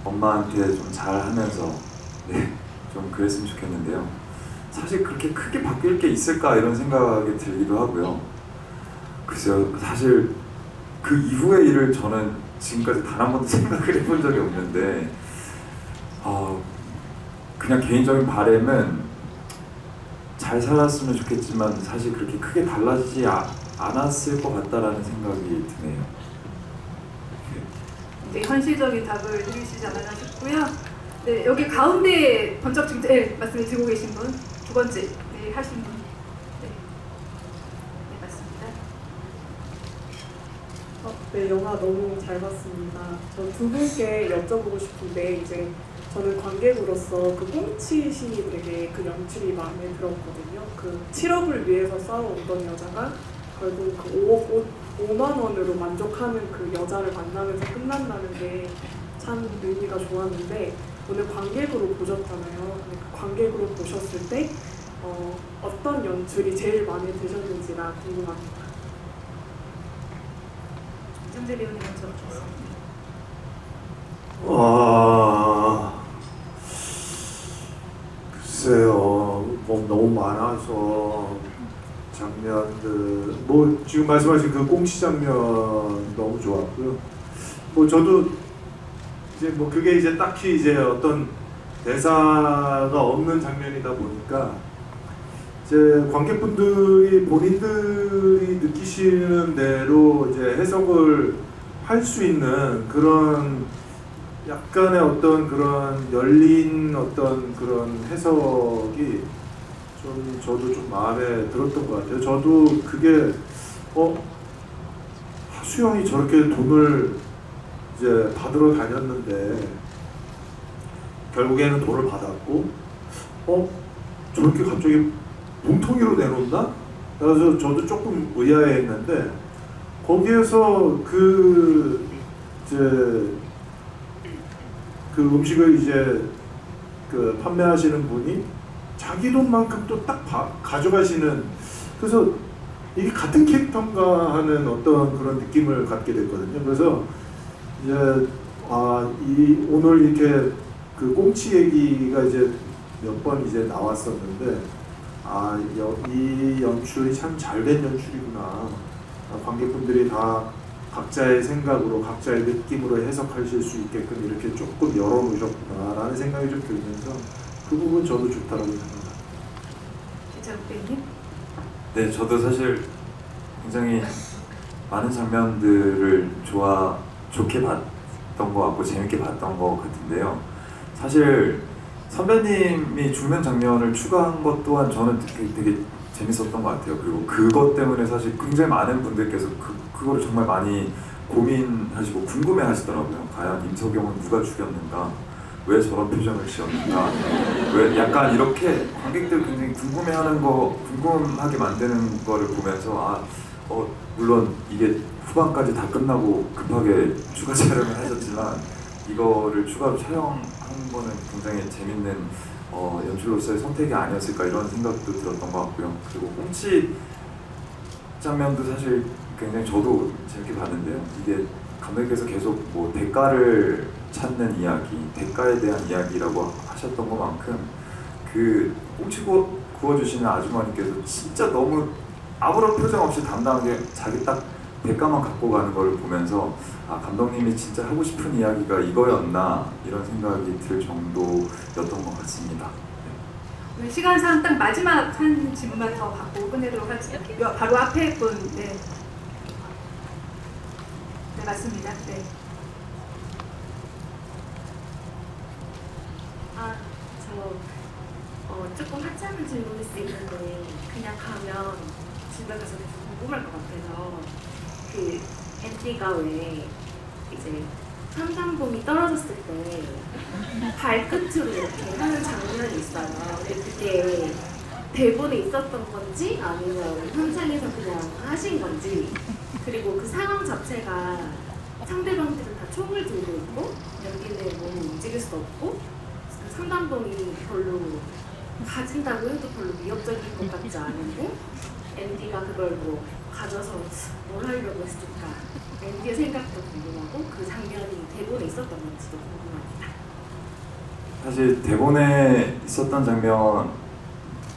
엄마한테 좀 잘하면서 네, 좀 그랬으면 좋겠는데요. 사실 그렇게 크게 바뀔 게 있을까 이런 생각이 들기도 하고요. 글쎄요, 사실 그 이후의 일을 저는 지금까지 단 한 번도 생각을 해본 적이 없는데 그냥 개인적인 바람은 잘 살았으면 좋겠지만 사실 그렇게 크게 달라지지 않았을 것 같다라는 생각이 드네요. 네, 현실적인 답을 드리시지 않았나 싶고요. 네, 여기 가운데 번쩍 네, 말씀을 드리고 계신 분, 두 번째 네, 하신 분. 네, 네 맞습니다. 네, 영화 너무 잘 봤습니다. 저 두 분께 여쭤보고 싶은데 이제 저는 관객으로서 그 꽁치신이 되게 그 연출이 마음에 들었거든요. 그 7억을 위해서 싸워오던 여자가 결국 그 5만 원으로 만족하는 그 여자를 만나면서 끝난다는 게 참 의미가 좋았는데 오늘 관객으로 보셨잖아요. 근데 그 관객으로 보셨을 때 어떤 연출이 제일 마음에 드셨는지가 궁금합니다. 이정재 배우님 먼저. 글쎄요, 뭐 너무 많아서 장면들, 뭐 지금 말씀하신 그 꽁치 장면 너무 좋았고요. 뭐 저도 이제 뭐 그게 이제 딱히 이제 어떤 대사가 없는 장면이다 보니까 이제 관객분들이 본인들이 느끼시는 대로 이제 해석을 할 수 있는 그런 약간의 어떤 그런 열린 어떤 그런 해석이 좀 저도 좀 마음에 들었던 것 같아요. 저도 그게 하수영이 저렇게 돈을 이제 받으러 다녔는데 결국에는 돈을 받았고 저렇게 갑자기 뭉텅이로 내놓나? 그래서 저도 조금 의아해했는데 거기에서 그 음식을 이제 그 판매하시는 분이 자기 돈만큼 또 딱 가져가시는, 그래서 이게 같은 캐릭터인가 하는 어떤 그런 느낌을 갖게 됐거든요. 그래서 이제 오늘 이렇게 그 꽁치 얘기가 이제 몇 번 이제 나왔었는데 이 연출이 참 잘된 연출이구나. 관객분들이 다 각자의 생각으로 각자의 느낌으로 해석하실 수 있게끔 이렇게 조금 열어놓으셨구나라는 생각이 좀 들면서 그 부분 저도 좋다고 생각합니다. 이창욱 배우님. 네, 저도 사실 굉장히 많은 장면들을 좋게 봤던 것 같고 재밌게 봤던 것 같은데요. 사실 선배님이 죽는 장면을 추가한 것 또한 저는 되게 재밌었던 것 같아요. 그리고 그것 때문에 사실 굉장히 많은 분들께서 그거를 정말 많이 고민하시고 궁금해하시더라고요. 과연 임석영은 누가 죽였는가? 왜 저런 표정을 지었는가? 왜 약간 이렇게 관객들 굉장히 궁금하게 만드는 거를 보면서 물론 이게 후반까지 다 끝나고 급하게 추가 촬영을 하셨지만 이거를 추가로 촬영한 거는 굉장히 재밌는 연출로서의 선택이 아니었을까 이런 생각도 들었던 것 같고요. 그리고 꽁치 장면도 사실 굉장히 저도 재밌게 봤는데요. 이게 감독님께서 계속 뭐 대가를 찾는 이야기, 대가에 대한 이야기라고 하셨던 것만큼 그 꽁치 구워주시는 아주머니께서 진짜 너무 아무런 표정 없이 담담하게 자기 딱 대가만 갖고 가는 걸 보면서 감독님이 진짜 하고 싶은 이야기가 이거였나 이런 생각이 들 정도였던 것 같습니다. 오늘 시간상 딱 마지막 한 질문만 더 받고 끝내도록 하겠습니다. 바로 앞에 분. 네. 네, 맞습니다. 네. 저 조금 하찮은 질문일 수 있는데 그냥 가면 집에 가서 계속 궁금할 것 같아서 그 앤디가 왜 이제 삼단봉이 떨어졌을 때 발끝으로 이렇게 하는 장면이 있어요. 근데 그게 대본에 있었던 건지 아니면 현장에서 그냥 하신 건지, 그리고 그 상황 자체가 상대방들은 다 총을 들고 있고 앤디는 몸을 움직일 수 없고 그 삼단봉이 별로 가진다고 해도 별로 위협적인 것 같지 않은데 앤디가 그걸 뭐 가져서 뭘 하려고 했을까? 앤디의 생각도 궁금하고 그 장면이 대본에 있었던 건지도 궁금합니다. 사실 대본에 있었던 장면,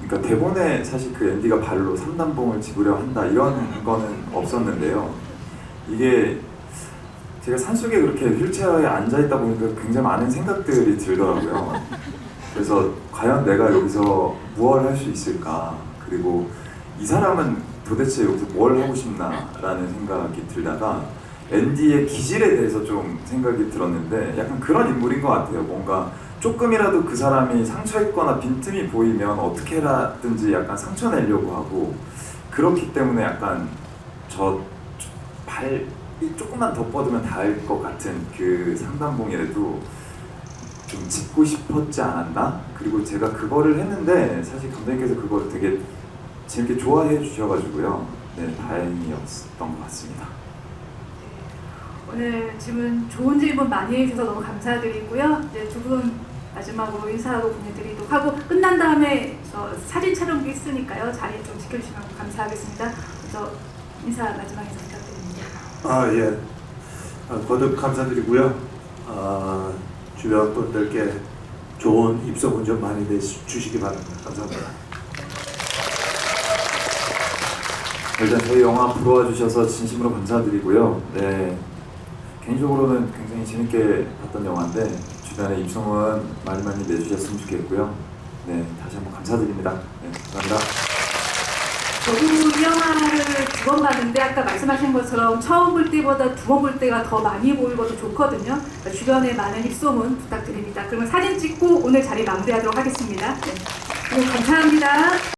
그러니까 대본에 사실 그 앤디가 발로 3단봉을 집으려 한다 이런 거는 없었는데요. 이게 제가 산속에 그렇게 휠체어에 앉아있다 보니까 굉장히 많은 생각들이 들더라고요. 그래서 과연 내가 여기서 무엇을 할 수 있을까? 그리고 이 사람은 도대체 여기서 뭘 하고 싶나? 라는 생각이 들다가 앤디의 기질에 대해서 좀 생각이 들었는데 약간 그런 인물인 것 같아요. 뭔가 조금이라도 그 사람이 상처있거나 빈틈이 보이면 어떻게 하든지 약간 상처 내려고 하고, 그렇기 때문에 약간 조금만 더 뻗으면 닿을 것 같은 그 상단봉이라도 좀 짚고 싶었지 않았나? 그리고 제가 그거를 했는데 사실 감독님께서 그걸 되게 재밌게 좋아해 주셔가지고요. 네, 다행이었던 것 같습니다. 오늘 좋은 질문 많이 해주셔서 너무 감사드리고요. 이제 두 분 마지막으로 인사하고 보내드리도록 하고, 끝난 다음에 저 사진 촬영도 있으니까요. 자리 좀 지켜주시면 감사하겠습니다. 먼저 인사 마지막에서 부탁드립니다. 예. 거듭 감사드리고요. 주변 분들께 좋은 입소 운전 많이 내주시기 바랍니다. 감사합니다. 일단 저희 영화 보러 와주셔서 진심으로 감사드리고요. 네, 개인적으로는 굉장히 재밌게 봤던 영화인데 주변에 입소문 많이 내주셨으면 좋겠고요. 네, 다시 한번 감사드립니다. 네, 감사합니다. 저도 이 영화를 2번 봤는데 아까 말씀하신 것처럼 처음 볼 때보다 2번 볼 때가 더 많이 보이고 더 좋거든요. 그러니까 주변에 많은 입소문 부탁드립니다. 그러면 사진 찍고 오늘 자리 마무리하도록 하겠습니다. 네. 감사합니다.